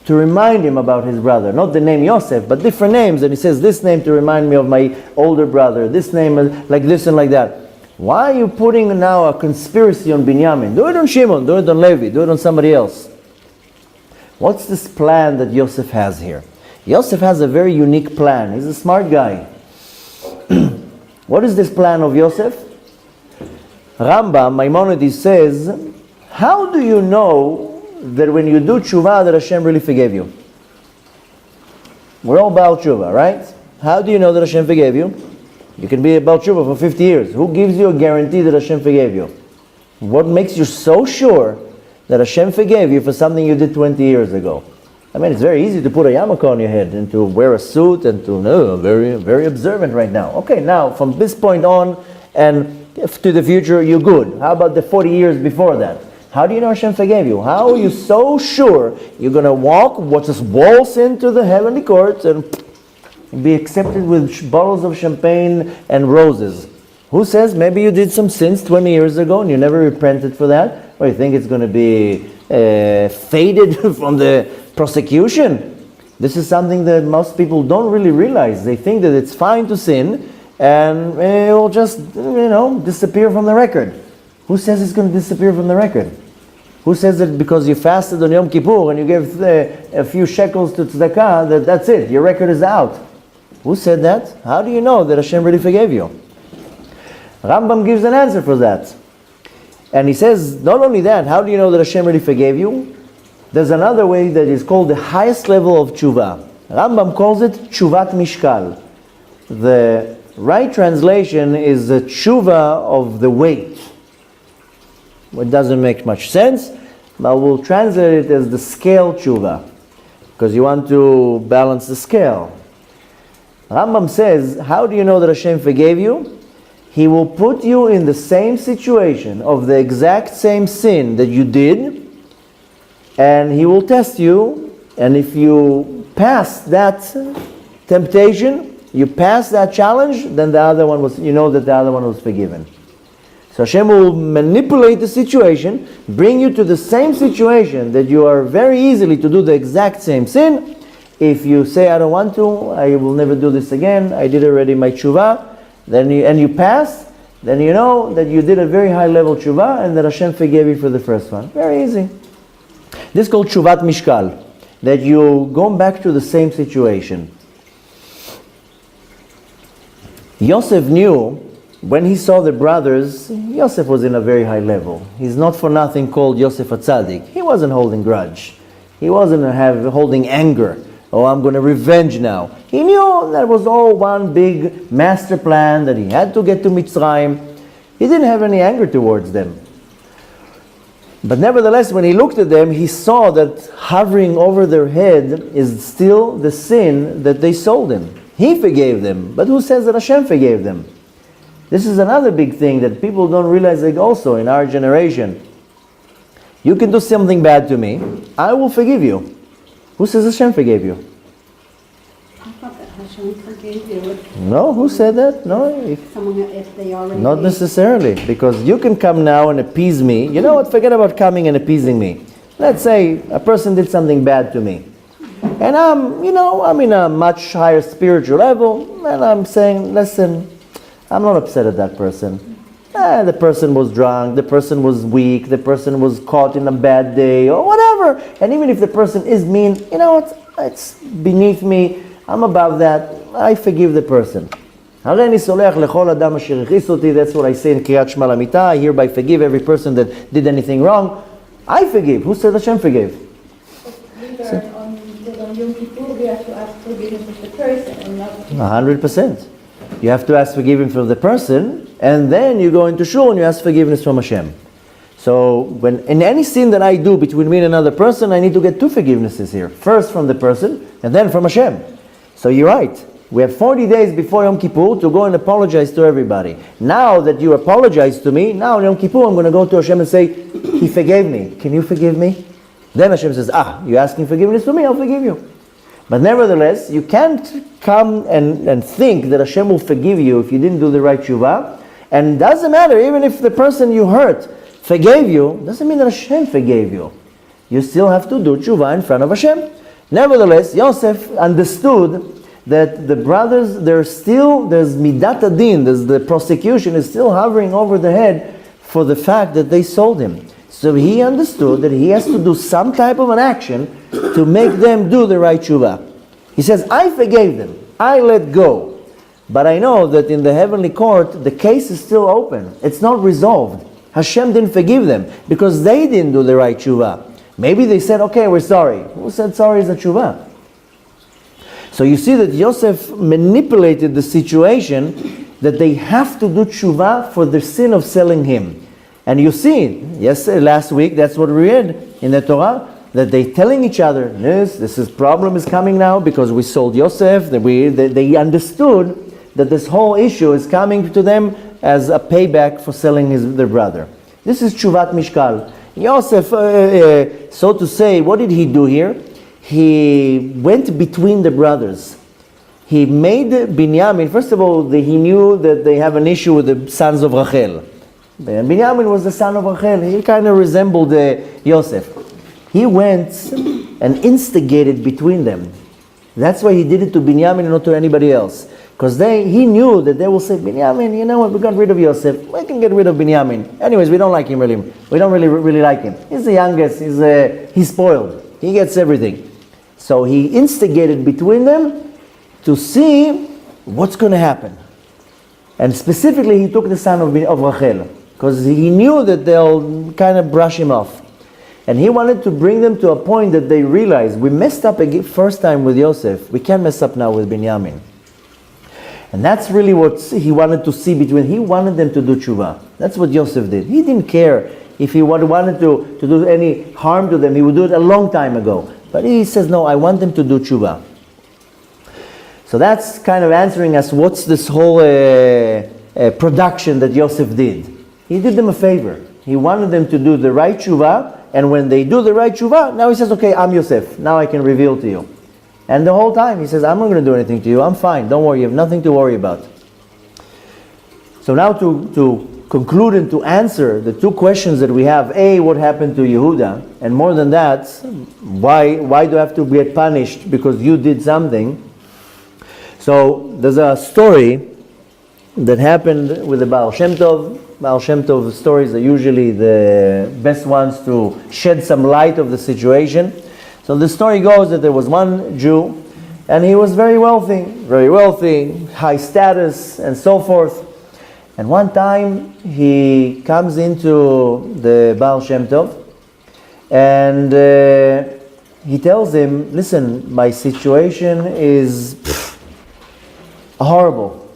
to remind him about his brother. Not the name Yosef, but different names. And he says, this name to remind me of my older brother, this name like this and like that. Why are you putting now a conspiracy on Binyamin? Do it on Shimon, do it on Levi, do it on somebody else. What's this plan that Yosef has here? Yosef has a very unique plan. He's a smart guy. What is this plan of Yosef? Rambam, Maimonides says, how do you know that when you do tshuva that Hashem really forgave you? We're all Baal tshuva, right? How do you know that Hashem forgave you? You can be a Baal tshuva for 50 years. Who gives you a guarantee that Hashem forgave you? What makes you so sure that Hashem forgave you for something you did 20 years ago? It's very easy to put a yarmulke on your head and to wear a suit and to, very, very observant right now. Okay, now from this point on and to the future, you're good. How about the 40 years before that? How do you know Hashem forgave you? How are you so sure you're going to waltz into the heavenly courts and be accepted with bottles of champagne and roses? Who says maybe you did some sins 20 years ago and you never repented for that? Or you think it's going to be faded from the prosecution? This is something that most people don't really realize. They think that it's fine to sin and it will just, disappear from the record. Who says it's going to disappear from the record? Who says that because you fasted on Yom Kippur and you gave a few shekels to tzedakah, that's it, your record is out? Who said that? How do you know that Hashem really forgave you? Rambam gives an answer for that. And he says, not only that, how do you know that Hashem really forgave you? There's another way that is called the highest level of tshuva. Rambam calls it tshuvat mishkal. The right translation is the tshuva of the weight. It doesn't make much sense, but we'll translate it as the scale tshuva, because you want to balance the scale. Rambam says, how do you know that Hashem forgave you? He will put you in the same situation of the exact same sin that you did, and He will test you, and if you pass that temptation, you pass that challenge, then the other one was forgiven. So Hashem will manipulate the situation, bring you to the same situation that you are very easily to do the exact same sin. If you say, I don't want to, I will never do this again, I did already my tshuva, and you pass, then you know that you did a very high level tshuva and that Hashem forgave you for the first one. Very easy. This is called tshuvat mishkal, that you go back to the same situation. Yosef knew, when he saw the brothers, Yosef was in a very high level. He's not for nothing called Yosef a tzaddik. He wasn't holding grudge. He wasn't holding anger. Oh, I'm going to revenge now. He knew that was all one big master plan, that he had to get to Mitzrayim. He didn't have any anger towards them. But nevertheless, when he looked at them, he saw that hovering over their head is still the sin that they sold him. He forgave them, but who says that Hashem forgave them? This is another big thing that people don't realize also in our generation. You can do something bad to me, I will forgive you. Who says Hashem forgave you? I thought that Hashem forgave you. No, who said that? No, If they already not necessarily, because you can come now and appease me. You know what? Forget about coming and appeasing me. Let's say a person did something bad to me. and I'm in a much higher spiritual level, and I'm saying, listen, I'm not upset at that person. The person was drunk, the person was weak, the person was caught in a bad day, or whatever. And even if the person is mean, it's beneath me. I'm above that. I forgive the person. That's what I say in Kriyat Shema L'Amita. I hereby forgive every person that did anything wrong. I forgive. Who said Hashem forgave? On Yom Kippur, we have to ask forgiveness of the person and not 100%. You have to ask forgiveness from the person, and then you go into shul and you ask forgiveness from Hashem. So when in any sin that I do between me and another person, I need to get two forgivenesses here. First from the person, and then from Hashem. So you're right. We have 40 days before Yom Kippur to go and apologize to everybody. Now that you apologize to me, now in Yom Kippur I'm going to go to Hashem and say, He forgave me. Can you forgive me? Then Hashem says, you're asking forgiveness for me, I'll forgive you. But nevertheless, you can't come and think that Hashem will forgive you if you didn't do the right tshuva. And it doesn't matter, even if the person you hurt forgave you, doesn't mean that Hashem forgave you. You still have to do tshuva in front of Hashem. Nevertheless, Yosef understood that the brothers, there's midat adin, the prosecution is still hovering over the head for the fact that they sold him. So he understood that he has to do some type of an action to make them do the right tshuva. He says, I forgave them. I let go. But I know that in the heavenly court, the case is still open. It's not resolved. Hashem didn't forgive them because they didn't do the right tshuva. Maybe they said, okay, we're sorry. Who said sorry is a tshuva? So you see that Yosef manipulated the situation that they have to do tshuva for the sin of selling him. And you see, last week, that's what we read in the Torah, that they telling each other, this problem is coming now because we sold Yosef. They understood that this whole issue is coming to them as a payback for selling their brother. This is tshuvat mishkal. Yosef, so to say, what did he do here? He went between the brothers. He made Binyamin, first of all, he knew that they have an issue with the sons of Rachel. Binyamin was the son of Rachel. He kind of resembled Yosef. He went and instigated between them. That's why he did it to Binyamin and not to anybody else. Because he knew that they will say, Binyamin, you know what, we got rid of Yosef. We can get rid of Binyamin. Anyways, we don't like him really. We don't really like him. He's the youngest. He's spoiled. He gets everything. So he instigated between them to see what's going to happen. And specifically, he took the son of Rachel. Because he knew that they'll kind of brush him off. And he wanted to bring them to a point that they realized, we messed up first time with Yosef. We can't mess up now with Binyamin. And that's really what he wanted to see between. He wanted them to do tshuva. That's what Yosef did. He didn't care if he wanted to do any harm to them. He would do it a long time ago. But he says, no, I want them to do tshuva. So that's kind of answering us, what's this whole production that Yosef did? He did them a favor. He wanted them to do the right tshuva, and when they do the right tshuva, now he says, okay, I'm Yosef. Now I can reveal to you. And the whole time he says, I'm not going to do anything to you. I'm fine. Don't worry. You have nothing to worry about. So now to conclude and to answer the two questions that we have. A, what happened to Yehuda? And more than that, why do I have to get punished because you did something? So there's a story that happened with the Baal Shem Tov. Baal Shem Tov stories are usually the best ones to shed some light of the situation. So the story goes that there was one Jew, and he was very wealthy, high status, and so forth. And one time he comes into the Baal Shem Tov, and he tells him, listen, my situation is horrible.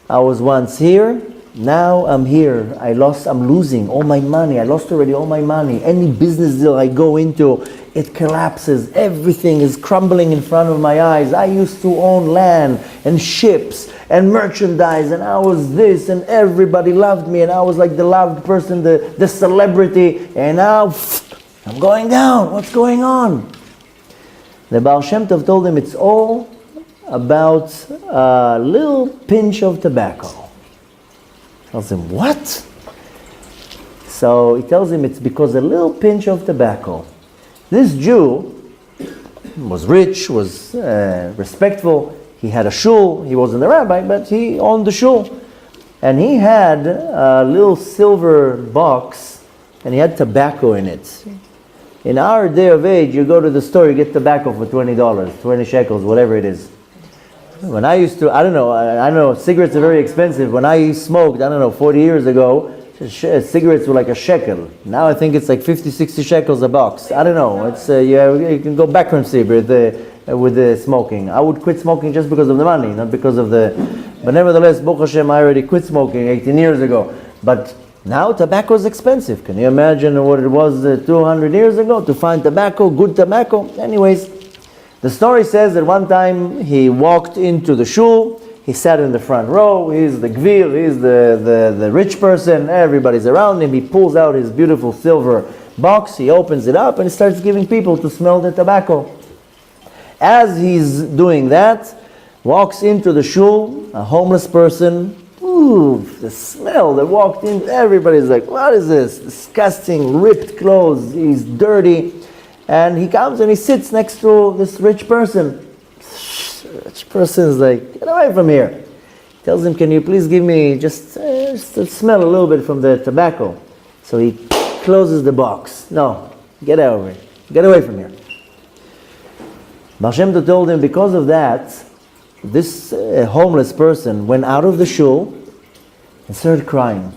I was once here, now I'm here. I'm losing all my money. I lost already all my money. Any business deal I go into, it collapses. Everything is crumbling in front of my eyes. I used to own land and ships and merchandise, and I was this, and everybody loved me, and I was like the loved person, the celebrity, and now I'm going down. What's going on? The Baal Shem Tov told him it's all about a little pinch of tobacco. Tells him, what? So he tells him it's because a little pinch of tobacco. This Jew was rich, was respectful. He had a shul. He wasn't a rabbi, but he owned the shul. And he had a little silver box, and he had tobacco in it. In our day of age, you go to the store, you get tobacco for $20, 20 shekels, whatever it is. When I used to, I don't know, cigarettes are very expensive. When I smoked, 40 years ago, cigarettes were like a shekel. Now I think it's like 50, 60 shekels a box. I don't know. It's you can go bankruptcy with the smoking. I would quit smoking just because of the money, not because of the... But nevertheless, Baruch Hashem, I already quit smoking 18 years ago. But now tobacco is expensive. Can you imagine what it was 200 years ago to find tobacco, good tobacco? Anyways, the story says that one time he walked into the shul. He sat in the front row. He's the gvir, he's the rich person. Everybody's around him. He pulls out his beautiful silver box. He opens it up and he starts giving people to smell the tobacco. As he's doing that, walks into the shul, a homeless person. Ooh, the smell that walked in. Everybody's like, what is this? Disgusting, ripped clothes. He's dirty. And he comes and he sits next to this rich person. Rich person is like, get away from here. He tells him, can you please give me just to smell a little bit from the tobacco? So he closes the box. No, get out of here. Get away from here. Baal Shem Tov told him, because of that, this homeless person went out of the shul and started crying.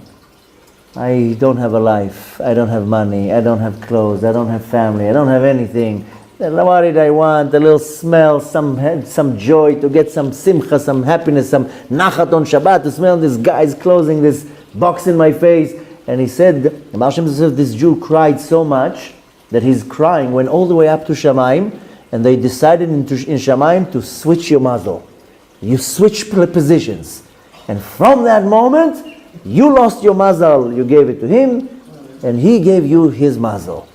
I don't have a life. I don't have money. I don't have clothes. I don't have family. I don't have anything. What did I want? A little smell, some joy, to get some simcha, some happiness, some nachat on Shabbat, to smell this guy's closing this box in my face. And he said, Baal Shem Tov said, this Jew cried so much that his crying went all the way up to Shamayim, and they decided in Shamayim to switch your mazel. You switch positions. And from that moment, you lost your mazel, you gave it to him, and he gave you his mazel.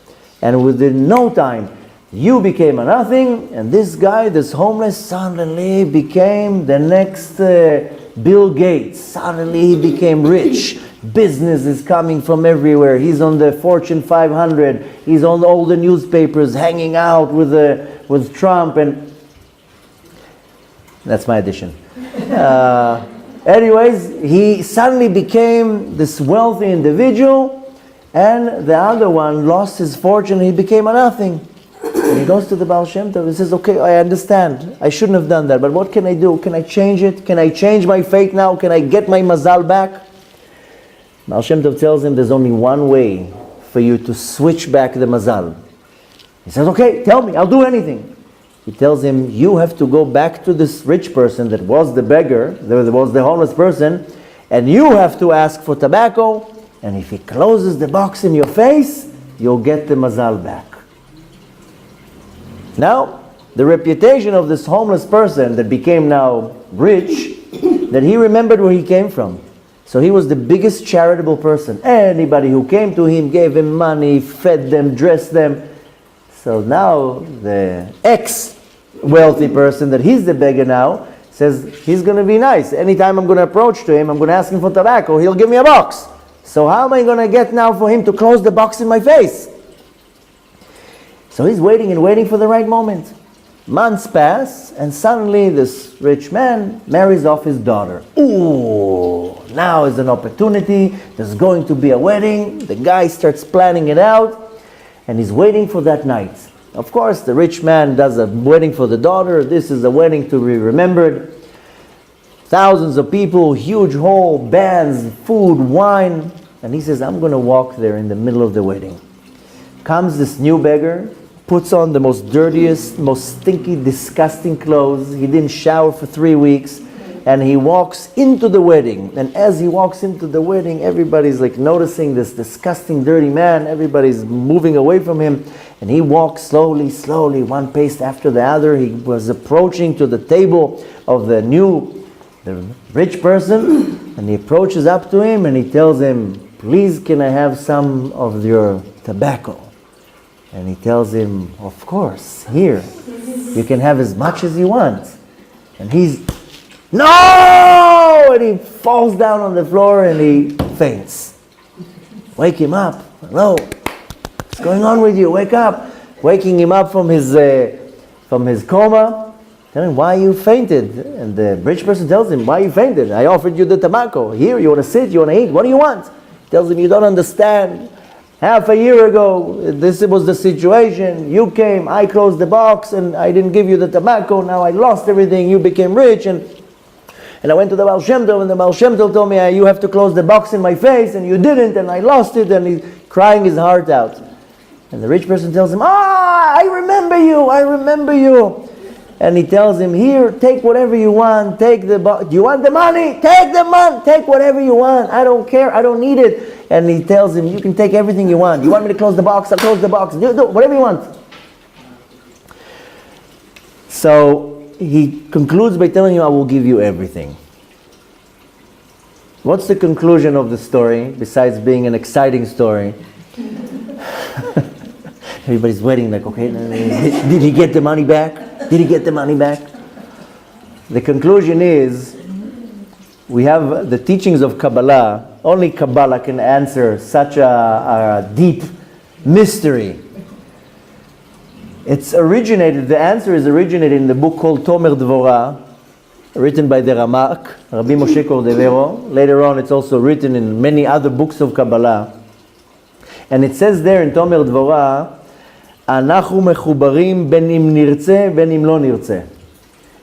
And within no time, you became a nothing, and this guy, this homeless, suddenly became the next Bill Gates. Suddenly he became rich. Business is coming from everywhere. He's on the Fortune 500. He's on all the newspapers, hanging out with Trump, and that's my addition. Anyways, he suddenly became this wealthy individual, and the other one lost his fortune. He became a nothing. And he goes to the Baal Shem Tov and says, okay, I understand. I shouldn't have done that, but what can I do? Can I change it? Can I change my fate now? Can I get my mazal back? Baal Shem Tov tells him there's only one way for you to switch back the mazal. He says, okay, tell me, I'll do anything. He tells him, you have to go back to this rich person that was the beggar, that was the homeless person, and you have to ask for tobacco, and if he closes the box in your face, you'll get the mazal back. Now, the reputation of this homeless person that became now rich, that he remembered where he came from. So he was the biggest charitable person. Anybody who came to him gave him money, fed them, dressed them. So now the ex-wealthy person, that he's the beggar now, says he's going to be nice. Anytime I'm going to approach to him, I'm going to ask him for tobacco, he'll give me a box. So how am I going to get now for him to close the box in my face? So he's waiting and waiting for the right moment. Months pass, and suddenly this rich man marries off his daughter. Ooh, now is an opportunity. There's going to be a wedding. The guy starts planning it out, and he's waiting for that night. Of course, the rich man does a wedding for the daughter. This is a wedding to be remembered. Thousands of people, huge hall, bands, food, wine. And he says, I'm going to walk there in the middle of the wedding. Comes this new beggar, puts on the most dirtiest, most stinky, disgusting clothes. He didn't shower for 3 weeks. And he walks into the wedding. And as he walks into the wedding, everybody's like noticing this disgusting, dirty man. Everybody's moving away from him. And he walks slowly, slowly, one pace after the other. He was approaching to the table of the rich person. And he approaches up to him and he tells him, please, can I have some of your tobacco? And he tells him, of course, here. You can have as much as you want. And he's, no! And he falls down on the floor and he faints. Wake him up. Hello? What's going on with you? Wake up. Waking him up from from his coma. Tell him, why you fainted? And the rich person tells him, why you fainted? I offered you the tobacco. Here, you want to sit, you want to eat. What do you want? He tells him, you don't understand. Half a year ago, this was the situation. You came, I closed the box, and I didn't give you the tobacco. Now I lost everything. You became rich, and I went to the Baal Shem Tov, and the Baal Shem Tov told me, you have to close the box in my face, and you didn't, and I lost it, and he's crying his heart out. And the rich person tells him, I remember you. And he tells him, here, take whatever you want, take the box. Do you want the money? Take the money, take whatever you want. I don't care, I don't need it. And he tells him, you can take everything you want. You want me to close the box? I'll close the box. Do whatever you want. So he concludes by telling him, I will give you everything. What's the conclusion of the story, besides being an exciting story? Everybody's waiting like, okay, did he get the money back? Did he get the money back? The conclusion is, we have the teachings of Kabbalah. Only Kabbalah can answer such a deep mystery. The answer is originated in the book called Tomer Dvorah, written by the Ramak, Rabbi Moshe Cordovero. Later on, it's also written in many other books of Kabbalah. And it says there in Tomer Dvorah, אנחנו מחוברים בין אם נרצה בין אם לא נרצה.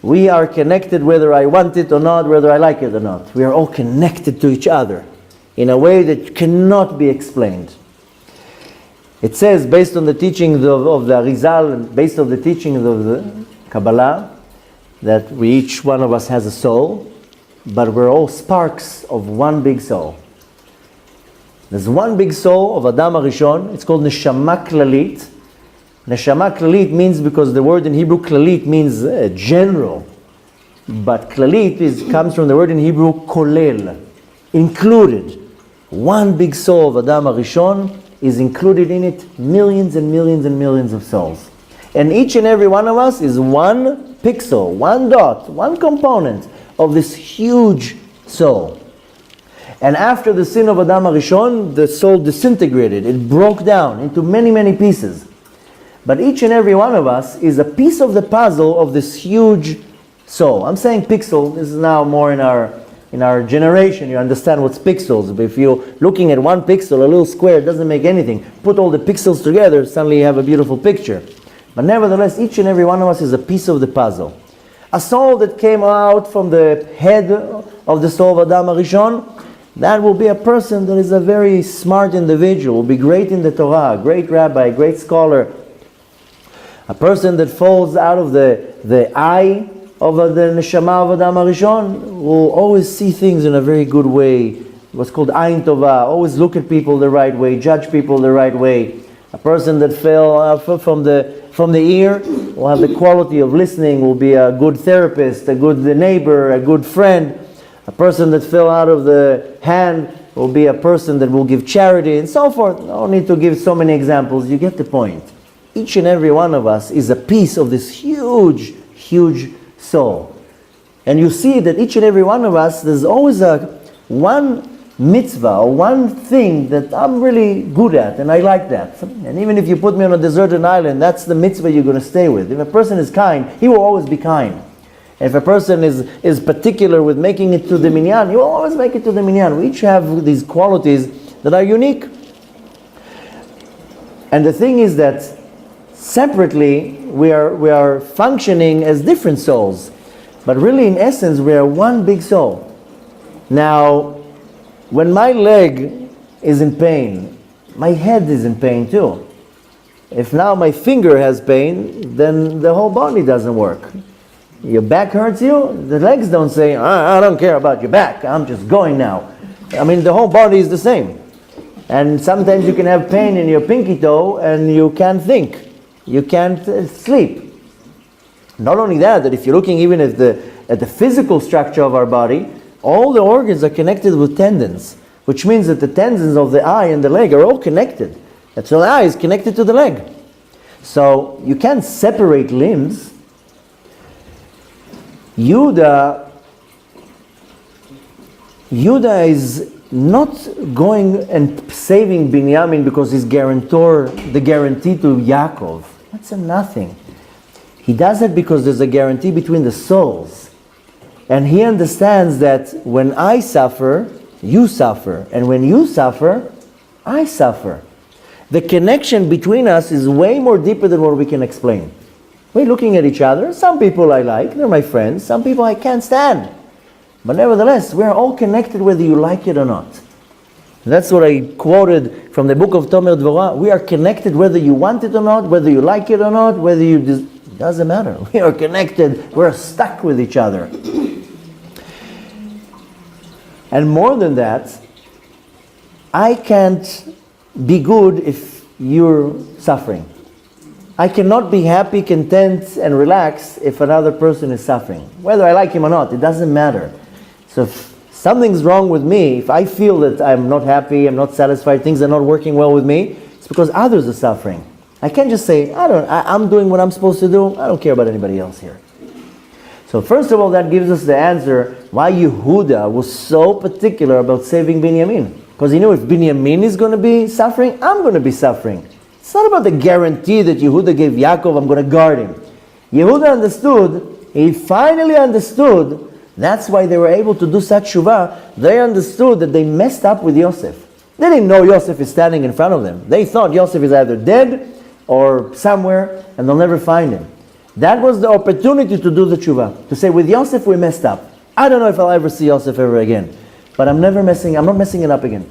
We are connected whether I want it or not, whether I like it or not. We are all connected to each other in a way that cannot be explained. It says, based on the teachings of the Arizal, and based on the teachings of the Kabbalah, that each one of us has a soul, but we're all sparks of one big soul. There's one big soul of Adam HaRishon. It's called Neshama Klalit. Neshama Klalit means, because the word in Hebrew Klalit means general, but Klalit comes from the word in Hebrew Kolel, included. One big soul of Adam HaRishon is included in it, millions and millions and millions of souls. And each and every one of us is one pixel, one dot, one component of this huge soul. And after the sin of Adam HaRishon, the soul disintegrated. It broke down into many, many pieces. But each and every one of us is a piece of the puzzle of this huge soul. I'm saying pixel, this is now more in our generation. You understand what's pixels. But if you're looking at one pixel, a little square, it doesn't make anything. Put all the pixels together, suddenly you have a beautiful picture. But nevertheless, each and every one of us is a piece of the puzzle. A soul that came out from the head of the soul of Adam HaRishon, that will be a person that is a very smart individual, will be great in the Torah, a great rabbi, a great scholar. A person that falls out of the eye of the neshama of Adam HaRishon will always see things in a very good way. What's called Ayin Tova, always look at people the right way, judge people the right way. A person that fell from the ear will have the quality of listening, will be a good therapist, a good neighbor, a good friend. A person that fell out of the hand will be a person that will give charity, and so forth. I don't need to give so many examples, you get the point. Each and every one of us is a piece of this huge, huge soul. And you see that each and every one of us, there's always one mitzvah or one thing that I'm really good at, and I like that. And even if you put me on a deserted island, that's the mitzvah you're going to stay with. If a person is kind, he will always be kind. If a person is particular with making it to the minyan, he will always make it to the minyan. We each have these qualities that are unique. And the thing is that separately, we are functioning as different souls. But really, in essence, we are one big soul. Now, when my leg is in pain, my head is in pain too. If now my finger has pain, then the whole body doesn't work. Your back hurts you, the legs don't say, I don't care about your back, I'm just going now. I mean, the whole body is the same. And sometimes you can have pain in your pinky toe and you can't think. You can't sleep. Not only that if you're looking even at the physical structure of our body, all the organs are connected with tendons, which means that the tendons of the eye and the leg are all connected. And so the eye is connected to the leg. So you can't separate limbs. Judah is not going and saving Binyamin because he's the guarantee to Yaakov. That's a nothing. He does it because there's a guarantee between the souls. And he understands that when I suffer, you suffer. And when you suffer, I suffer. The connection between us is way more deeper than what we can explain. We're looking at each other. Some people I like, they're my friends. Some people I can't stand. But nevertheless, we're all connected whether you like it or not. That's what I quoted from the book of Tomer Dvorah. We are connected whether you want it or not, whether you like it or not, whether you... It doesn't matter. We are connected. We're stuck with each other. And more than that, I can't be good if you're suffering. I cannot be happy, content, and relaxed if another person is suffering. Whether I like him or not, it doesn't matter. So if something's wrong with me, if I feel that I'm not happy, I'm not satisfied, things are not working well with me, it's because others are suffering. I can't just say, I'm doing what I'm supposed to do, I don't care about anybody else here. So first of all, that gives us the answer why Yehuda was so particular about saving Binyamin. Because he knew if Binyamin is going to be suffering, I'm going to be suffering. It's not about the guarantee that Yehuda gave Yaakov, I'm going to guard him. Yehuda understood, he finally understood, that's why they were able to do such tshuva. They understood that they messed up with Yosef. They didn't know Yosef is standing in front of them. They thought Yosef is either dead or somewhere and they'll never find him. That was the opportunity to do the tshuva. To say, with Yosef we messed up. I don't know if I'll ever see Yosef ever again. But I'm not messing it up again.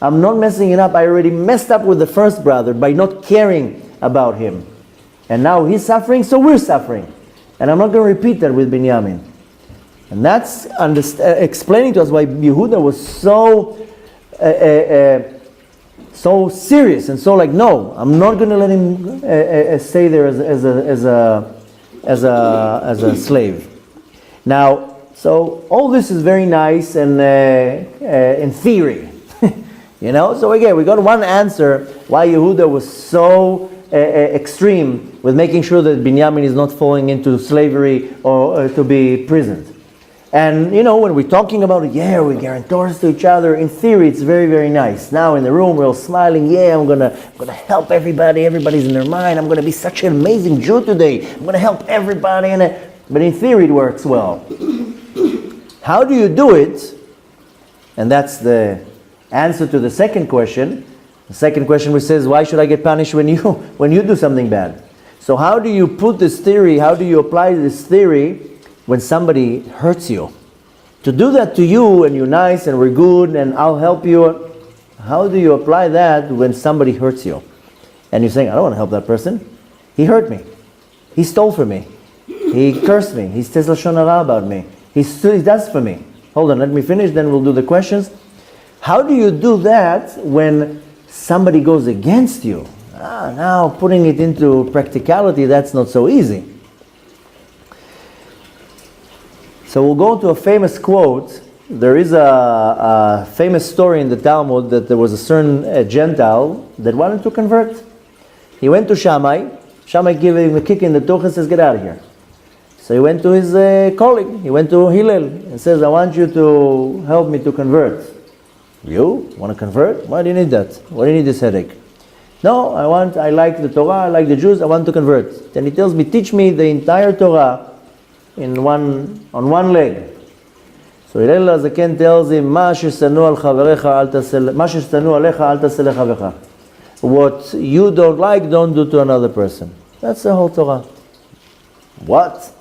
I'm not messing it up. I already messed up with the first brother by not caring about him. And now he's suffering, so we're suffering. And I'm not going to repeat that with Binyamin. And that's explaining to us why Yehuda was so serious and so like, no, I'm not going to let him stay there as a slave. Now, so all this is very nice and in theory, So again, we got one answer why Yehuda was so extreme with making sure that Binyamin is not falling into slavery or to be imprisoned. And when we're talking about it, we're guarantors to each other. In theory, it's very, very nice. Now in the room, we're all smiling. I'm gonna help everybody. Everybody's in their mind. I'm gonna be such an amazing Jew today. I'm gonna help everybody. But in theory, it works well. How do you do it? And that's the answer to the second question. The second question which says, why should I get punished when you do something bad? So how do you put this theory, how do you apply this theory when somebody hurts you? To do that to you and you're nice and we're good and I'll help you, how do you apply that when somebody hurts you? And you're saying, I don't want to help that person. He hurt me. He stole from me. He cursed me. He says Lashon Hara about me. He does for me. Hold on, let me finish, then we'll do the questions. How do you do that when somebody goes against you? Now putting it into practicality, that's not so easy. So we'll go to a famous quote. There is a famous story in the Talmud that there was a certain Gentile that wanted to convert. He went to Shammai. Shammai gave him a kick in the tuch and says, get out of here. So he went to his colleague. He went to Hillel and says, I want you to help me to convert. You want to convert? Why do you need that? Why do you need this headache? No, I like the Torah, I like the Jews, I want to convert. Then he tells me, teach me the entire Torah on one leg. So Hillel HaZaken tells him, מה ששנוא עליך אל תעשה לחברך. What you don't like, don't do to another person. That's the whole Torah. What?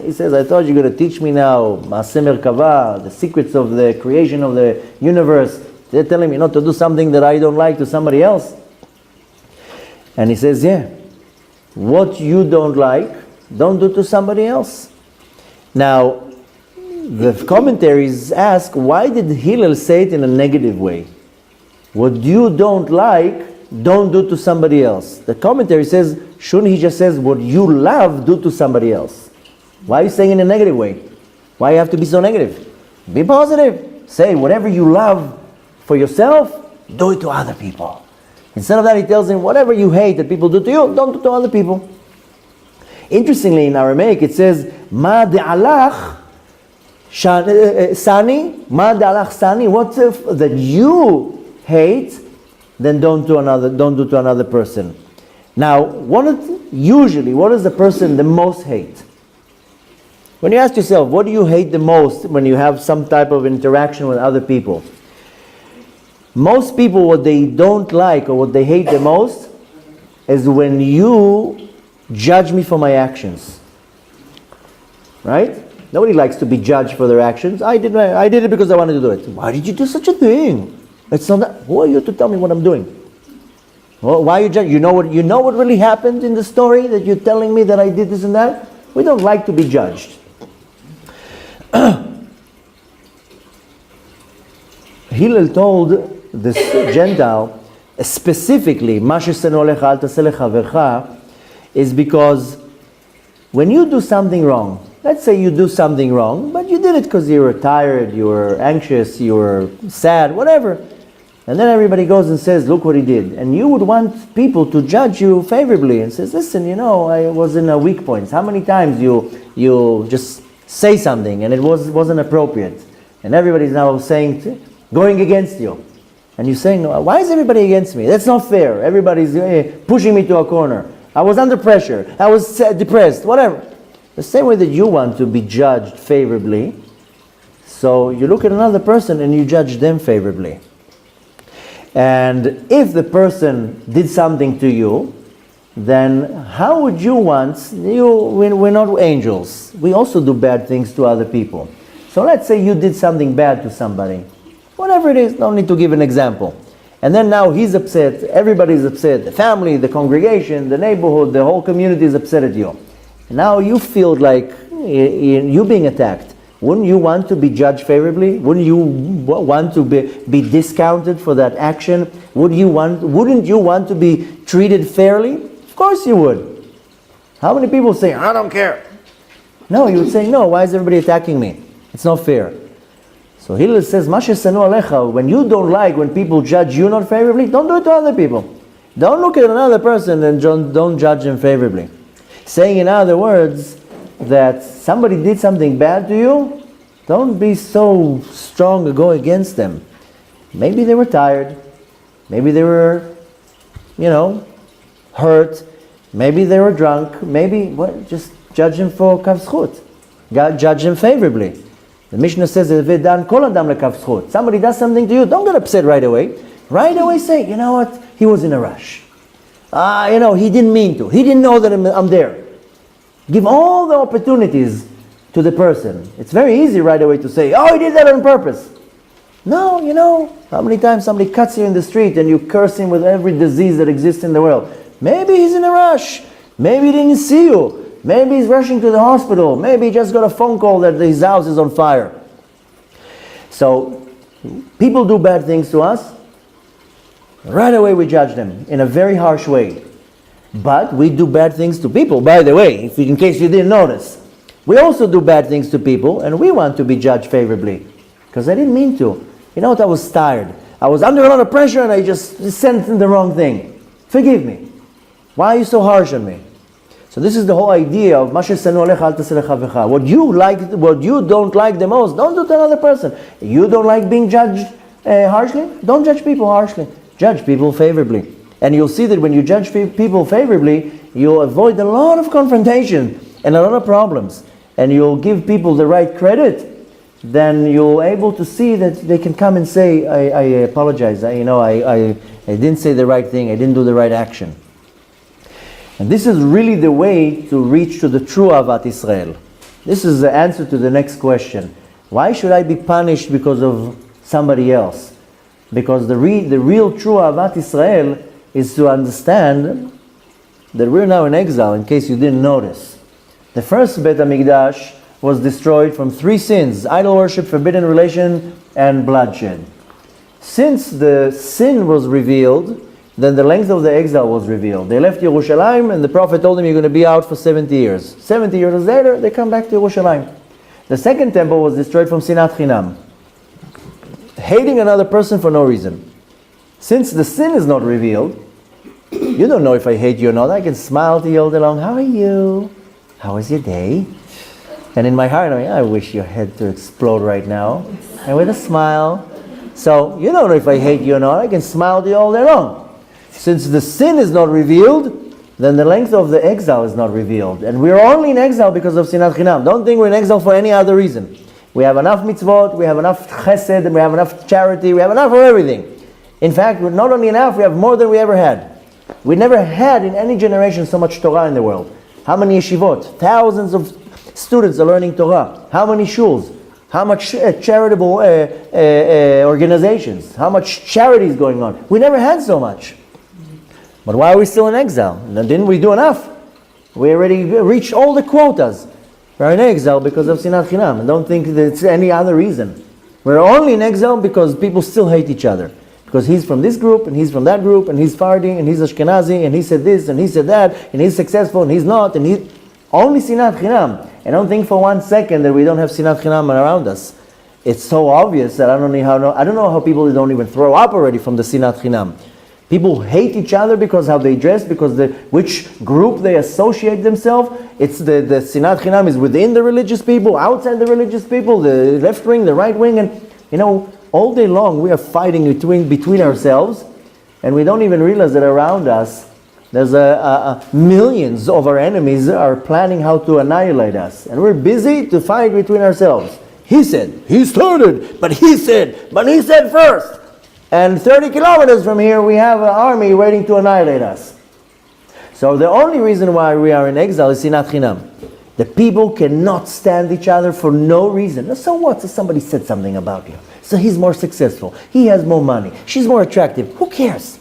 He says, I thought you're going to teach me now Maaseh Merkava, the secrets of the creation of the universe. They're telling me not to do something that I don't like to somebody else. And he says, what you don't like, don't do to somebody else. Now, the commentaries ask, why did Hillel say it in a negative way? What you don't like, don't do to somebody else. The commentary says, shouldn't he just says, what you love, do to somebody else? Why are you saying in a negative way? Why you have to be so negative? Be positive. Say whatever you love for yourself, do it to other people. Instead of that, he tells him, whatever you hate that people do to you, don't do to other people. Interestingly, in Aramaic, it says, Ma de'alach sani, ma de'alach sani. What if that you hate, then don't do to another person. Now, what does the person the most hate? When you ask yourself, what do you hate the most when you have some type of interaction with other people? Most people, what they don't like or what they hate the most is when you judge me for my actions. Right? Nobody likes to be judged for their actions. I did it because I wanted to do it. Why did you do such a thing? It's not that. Who are you to tell me what I'm doing? Well, why are you judging? You know what really happened in the story that you're telling me that I did this and that? We don't like to be judged. Hillel told this Gentile specifically, "Ma shesenu alecha al taseh lechavercha," is because when you do something wrong, let's say you do something wrong, but you did it because you were tired, you were anxious, you were sad, whatever. And then everybody goes and says, look what he did. And you would want people to judge you favorably and says, listen, I was in a weak point. How many times you just say something and it wasn't appropriate? And everybody's now going against you. And you're saying, why is everybody against me? That's not fair. Everybody's pushing me to a corner. I was under pressure. I was depressed, whatever. The same way that you want to be judged favorably, so you look at another person and you judge them favorably. And if the person did something to you, then how would you want, we're not angels. We also do bad things to other people. So let's say you did something bad to somebody. Whatever it is, don't need to give an example. And then now he's upset, everybody's upset, the family, the congregation, the neighborhood, the whole community is upset at you. Now you feel like you're being attacked. Wouldn't you want to be judged favorably? Wouldn't you want to be discounted for that action? Wouldn't you want to be treated fairly? Of course you would. How many people say, I don't care? No, you would say, no, why is everybody attacking me? It's not fair. So Hillel says, Ma shesenu alecha, when you don't like when people judge you not favorably, don't do it to other people. Don't look at another person and don't judge them favorably. Saying in other words, that somebody did something bad to you, don't be so strong to go against them. Maybe they were tired. Maybe they were, hurt. Maybe they were drunk. Maybe, just judge them for kav zchut. Judge them favorably. The Mishnah says, kol adam lekav zchut. Somebody does something to you, don't get upset right away. Right away say, you know what, he was in a rush. He didn't mean to. He didn't know that I'm there. Give all the opportunities to the person. It's very easy right away to say, he did that on purpose. No, how many times somebody cuts you in the street and you curse him with every disease that exists in the world. Maybe he's in a rush. Maybe he didn't see you. Maybe he's rushing to the hospital. Maybe he just got a phone call that his house is on fire. So, people do bad things to us. Right away we judge them in a very harsh way. But we do bad things to people, by the way, in case you didn't notice. We also do bad things to people, and we want to be judged favorably. Because I didn't mean to. You know what, I was tired. I was under a lot of pressure and I just sent the wrong thing. Forgive me. Why are you so harsh on me? So this is the whole idea of Ma shesenu alecha al taseh lechavercha. What you don't like the most, don't do to another person. You don't like being judged harshly? Don't judge people harshly. Judge people favorably. And you'll see that when you judge people favorably, you'll avoid a lot of confrontation and a lot of problems. And you'll give people the right credit. Then you're able to see that they can come and say, I apologize. I didn't say the right thing. I didn't do the right action. And this is really the way to reach to the true Ahavat Israel. This is the answer to the next question. Why should I be punished because of somebody else? Because the real true Ahavat Israel is to understand that we're now in exile, in case you didn't notice. The first Beit HaMikdash was destroyed from 3 sins: idol worship, forbidden relation, and bloodshed. Since the sin was revealed, then the length of the exile was revealed. They left Yerushalayim, and the Prophet told them, you're going to be out for 70 years. 70 years later, they come back to Yerushalayim. The second temple was destroyed from Sinat Chinam. Hating another person for no reason. Since the sin is not revealed, you don't know if I hate you or not. I can smile to you all day long. How are you? How was your day? And in my heart, I wish your head to explode right now. And with a smile. So, you don't know if I hate you or not. I can smile to you all day long. Since the sin is not revealed, then the length of the exile is not revealed. And we're only in exile because of Sinat Chinam. Don't think we're in exile for any other reason. We have enough mitzvot, we have enough chesed, and we have enough charity, we have enough of everything. In fact, we're not only enough, we have more than we ever had. We never had in any generation so much Torah in the world. How many yeshivot? Thousands of students are learning Torah. How many shuls? How much charitable organizations? How much charity is going on? We never had so much. But why are we still in exile? Didn't we do enough? We already reached all the quotas. We're in exile because of Sinat Chinam. And don't think that it's any other reason. We're only in exile because people still hate each other. Because he's from this group, and he's from that group, and he's Fardi, and he's Ashkenazi, and he said this, and he said that, and he's successful, and he's not, and he... Only Sinat Chinam. And don't think for 1 second that we don't have Sinat Chinam around us. It's so obvious that I don't know how people don't even throw up already from the Sinat Chinam. People hate each other because how they dress, because which group they associate themselves. It's the Sinat Chinam is within the religious people, outside the religious people, the left wing, the right wing, and all day long we are fighting between ourselves, and we don't even realize that around us there's millions of our enemies are planning how to annihilate us, and we're busy to fight between ourselves. He said, he started, but he said first. And 30 kilometers from here, we have an army waiting to annihilate us. So the only reason why we are in exile is Sinat Chinam. The people cannot stand each other for no reason. So what? So somebody said something about you. So he's more successful. He has more money. She's more attractive. Who cares?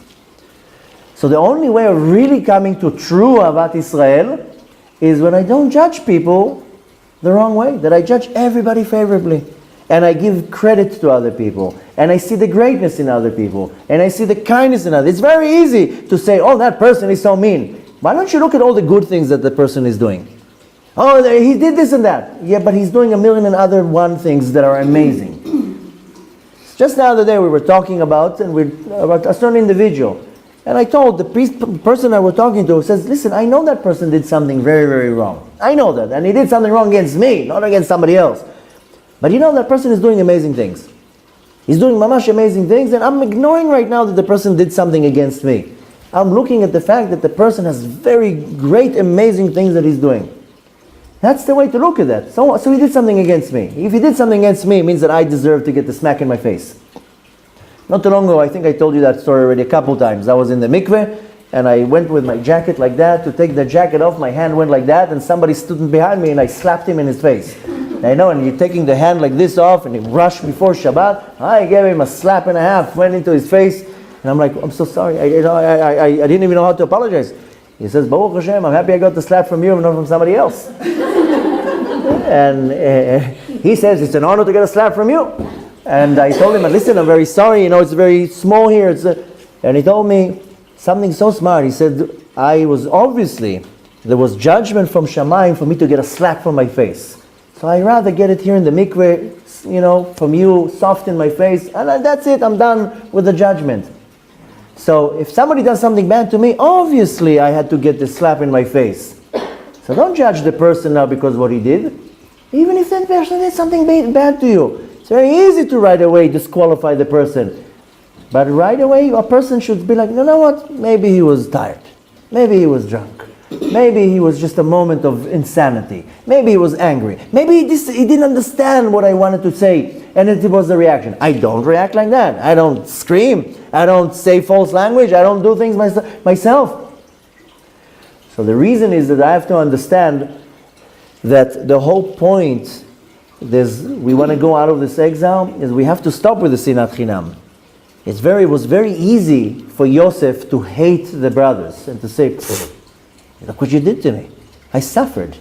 So the only way of really coming to true Ahavat Israel is when I don't judge people the wrong way, that I judge everybody favorably. And I give credit to other people. And I see the greatness in other people. And I see the kindness in others. It's very easy to say, oh, that person is so mean. Why don't you look at all the good things that the person is doing? Oh, he did this and that. Yeah, but he's doing a million and other things that are amazing. Just the other day we were talking about a certain individual. And I told the person I was talking to, says, listen, I know that person did something very, very wrong. I know that. And he did something wrong against me, not against somebody else. But that person is doing amazing things. He's doing mamash amazing things, and I'm ignoring right now that the person did something against me. I'm looking at the fact that the person has very great, amazing things that he's doing. That's the way to look at that. So he did something against me. If he did something against me, it means that I deserve to get the smack in my face. Not too long ago, I think I told you that story already a couple times. I was in the mikveh, and I went with my jacket like that. To take the jacket off, my hand went like that, and somebody stood behind me, and I slapped him in his face. I know, and you're taking the hand like this off, and he rushed before Shabbat. I gave him a slap and a half, went into his face, and I'm like, I'm so sorry. I didn't even know how to apologize. He says, Baruch Hashem, I'm happy I got the slap from you and not from somebody else. And he says, it's an honor to get a slap from you. And I told him, listen, I'm very sorry, it's very small here. And he told me something so smart. He said, there was judgment from Shamayim for me to get a slap from my face. So I'd rather get it here in the mikveh, from you, soft in my face, and that's it, I'm done with the judgment. So if somebody does something bad to me, obviously I had to get the slap in my face. So don't judge the person now because of what he did. Even if that person did something bad to you. It's very easy to right away disqualify the person. But right away, a person should be like, you know what? Maybe he was tired. Maybe he was drunk. Maybe he was just a moment of insanity. Maybe he was angry. Maybe he didn't understand what I wanted to say, and it was the reaction. I don't react like that. I don't scream. I don't say false language. I don't do things myself. So the reason is that I have to understand that the whole point we want to go out of this exile is we have to stop with the Sinat Chinam. It was very easy for Yosef to hate the brothers and to say, look what you did to me. I suffered.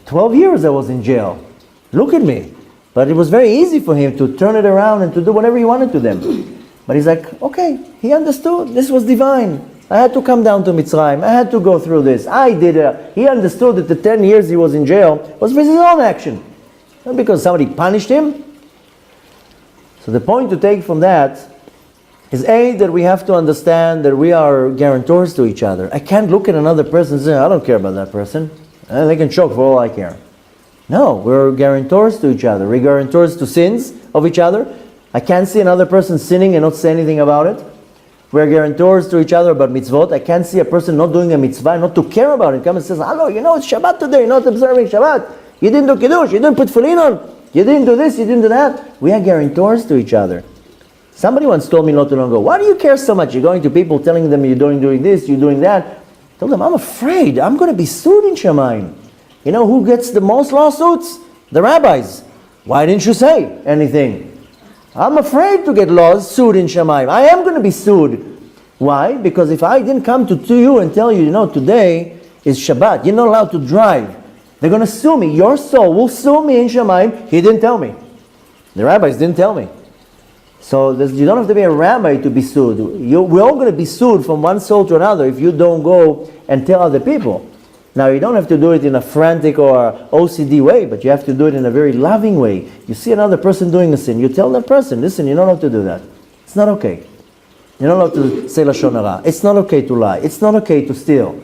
12 years I was in jail. Look at me. But it was very easy for him to turn it around and to do whatever he wanted to them. But he's like, okay, he understood. This was divine. I had to come down to Mitzrayim. I had to go through this. I did it. He understood that the 10 years he was in jail was for his own action. Not because somebody punished him. So the point to take from that is that we have to understand that we are guarantors to each other. I can't look at another person and say, I don't care about that person. And they can choke for all I care. No, we're guarantors to each other. We're guarantors to sins of each other. I can't see another person sinning and not say anything about it. We're guarantors to each other about mitzvot. I can't see a person not doing a mitzvah, not to care about it. Come and says, hello, it's Shabbat today, you're not observing Shabbat. You didn't do Kiddush, you didn't put tefillin on, you didn't do this, you didn't do that. We are guarantors to each other. Somebody once told me not too long ago, why do you care so much? You're going to people telling them you're doing this, you're doing that. I told them, I'm afraid I'm going to be sued in Shamayim. You know who gets the most lawsuits? The rabbis. Why didn't you say anything? I'm afraid to get sued in Shamayim. I am going to be sued. Why? Because if I didn't come to you and tell you, today is Shabbat, you're not allowed to drive. They're going to sue me. Your soul will sue me in Shamayim. He didn't tell me. The rabbis didn't tell me. So you don't have to be a rabbi to be sued. We're all going to be sued from one soul to another if you don't go and tell other people. Now, you don't have to do it in a frantic or OCD way, but you have to do it in a very loving way. You see another person doing a sin, you tell that person, listen, you don't have to do that. It's not okay. You're not allowed to say Lashon Hara. It's not okay to lie. It's not okay to steal.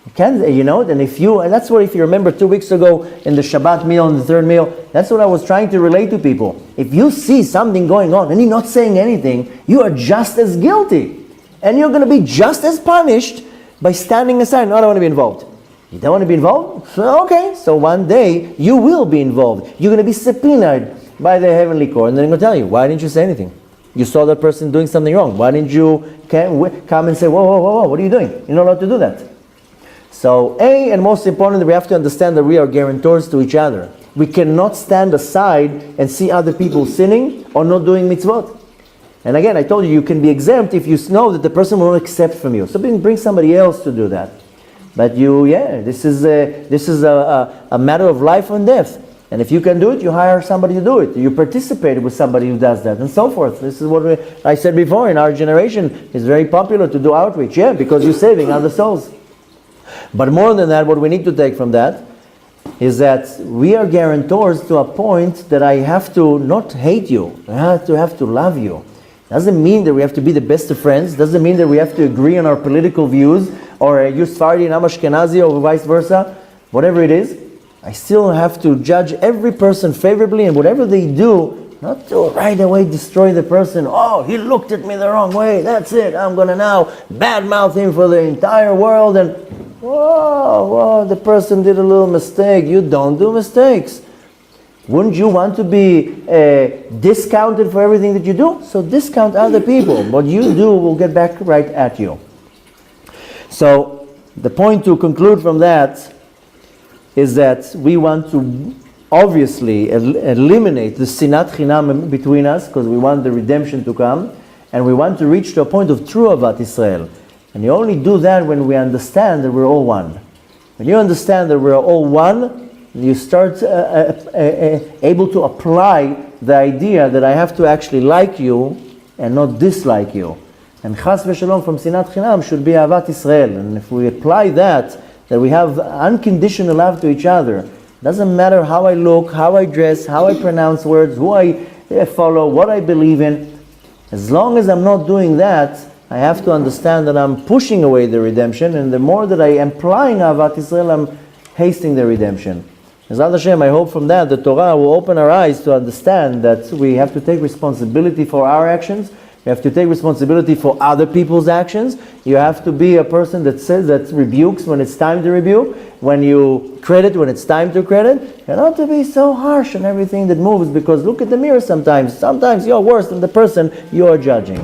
You can't, and that's what, if you remember 2 weeks ago in the Shabbat meal and the third meal, that's what I was trying to relate to people. If you see something going on and you're not saying anything, you are just as guilty. And you're going to be just as punished by standing aside. No, I don't want to be involved. You don't want to be involved? So, okay. So one day, you will be involved. You're going to be subpoenaed by the heavenly court. And they're going to tell you, why didn't you say anything? You saw that person doing something wrong. Why didn't you come and say, whoa, what are you doing? You're not allowed to do that. So, and most importantly, we have to understand that we are guarantors to each other. We cannot stand aside and see other people sinning or not doing mitzvot. And again, I told you, you can be exempt if you know that the person will not accept from you. So bring somebody else to do that. But this is a matter of life and death. And if you can do it, you hire somebody to do it. You participate with somebody who does that, and so forth. This is what I said before, in our generation, it's very popular to do outreach. Yeah, because you're saving other souls. But more than that, what we need to take from that is that we are guarantors to a point that I have to not hate you. I have to love you. Doesn't mean that we have to be the best of friends. Doesn't mean that we have to agree on our political views, or you Sephardi and I'm Ashkenazi, or vice versa. Whatever it is, I still have to judge every person favorably, and whatever they do, not to right away destroy the person. Oh, he looked at me the wrong way. That's it. I'm going to now badmouth him for the entire world. And whoa, the person did a little mistake. You don't do mistakes. Wouldn't you want to be discounted for everything that you do? So discount other people. What you do will get back right at you. So the point to conclude from that is that we want to obviously eliminate the sinat chinam between us, because we want the redemption to come, and we want to reach to a point of true avat Israel. And you only do that when we understand that we're all one. When you understand that we're all one, you start able to apply the idea that I have to actually like you and not dislike you. And chas v'shalom from sinat chinam should be avat Israel. And if we apply that we have unconditional love to each other, doesn't matter how I look, how I dress, how I pronounce words, who I follow, what I believe in. As long as I'm not doing that, I have to understand that I'm pushing away the redemption, and the more that I am applying avat Israel, I'm hasting the redemption. Ezrat Hashem, I hope from that the Torah will open our eyes to understand that we have to take responsibility for our actions. You have to take responsibility for other people's actions. You have to be a person that rebukes when it's time to rebuke, when you credit when it's time to credit, and not to be so harsh on everything that moves, because look at the mirror sometimes. Sometimes you're worse than the person you're judging.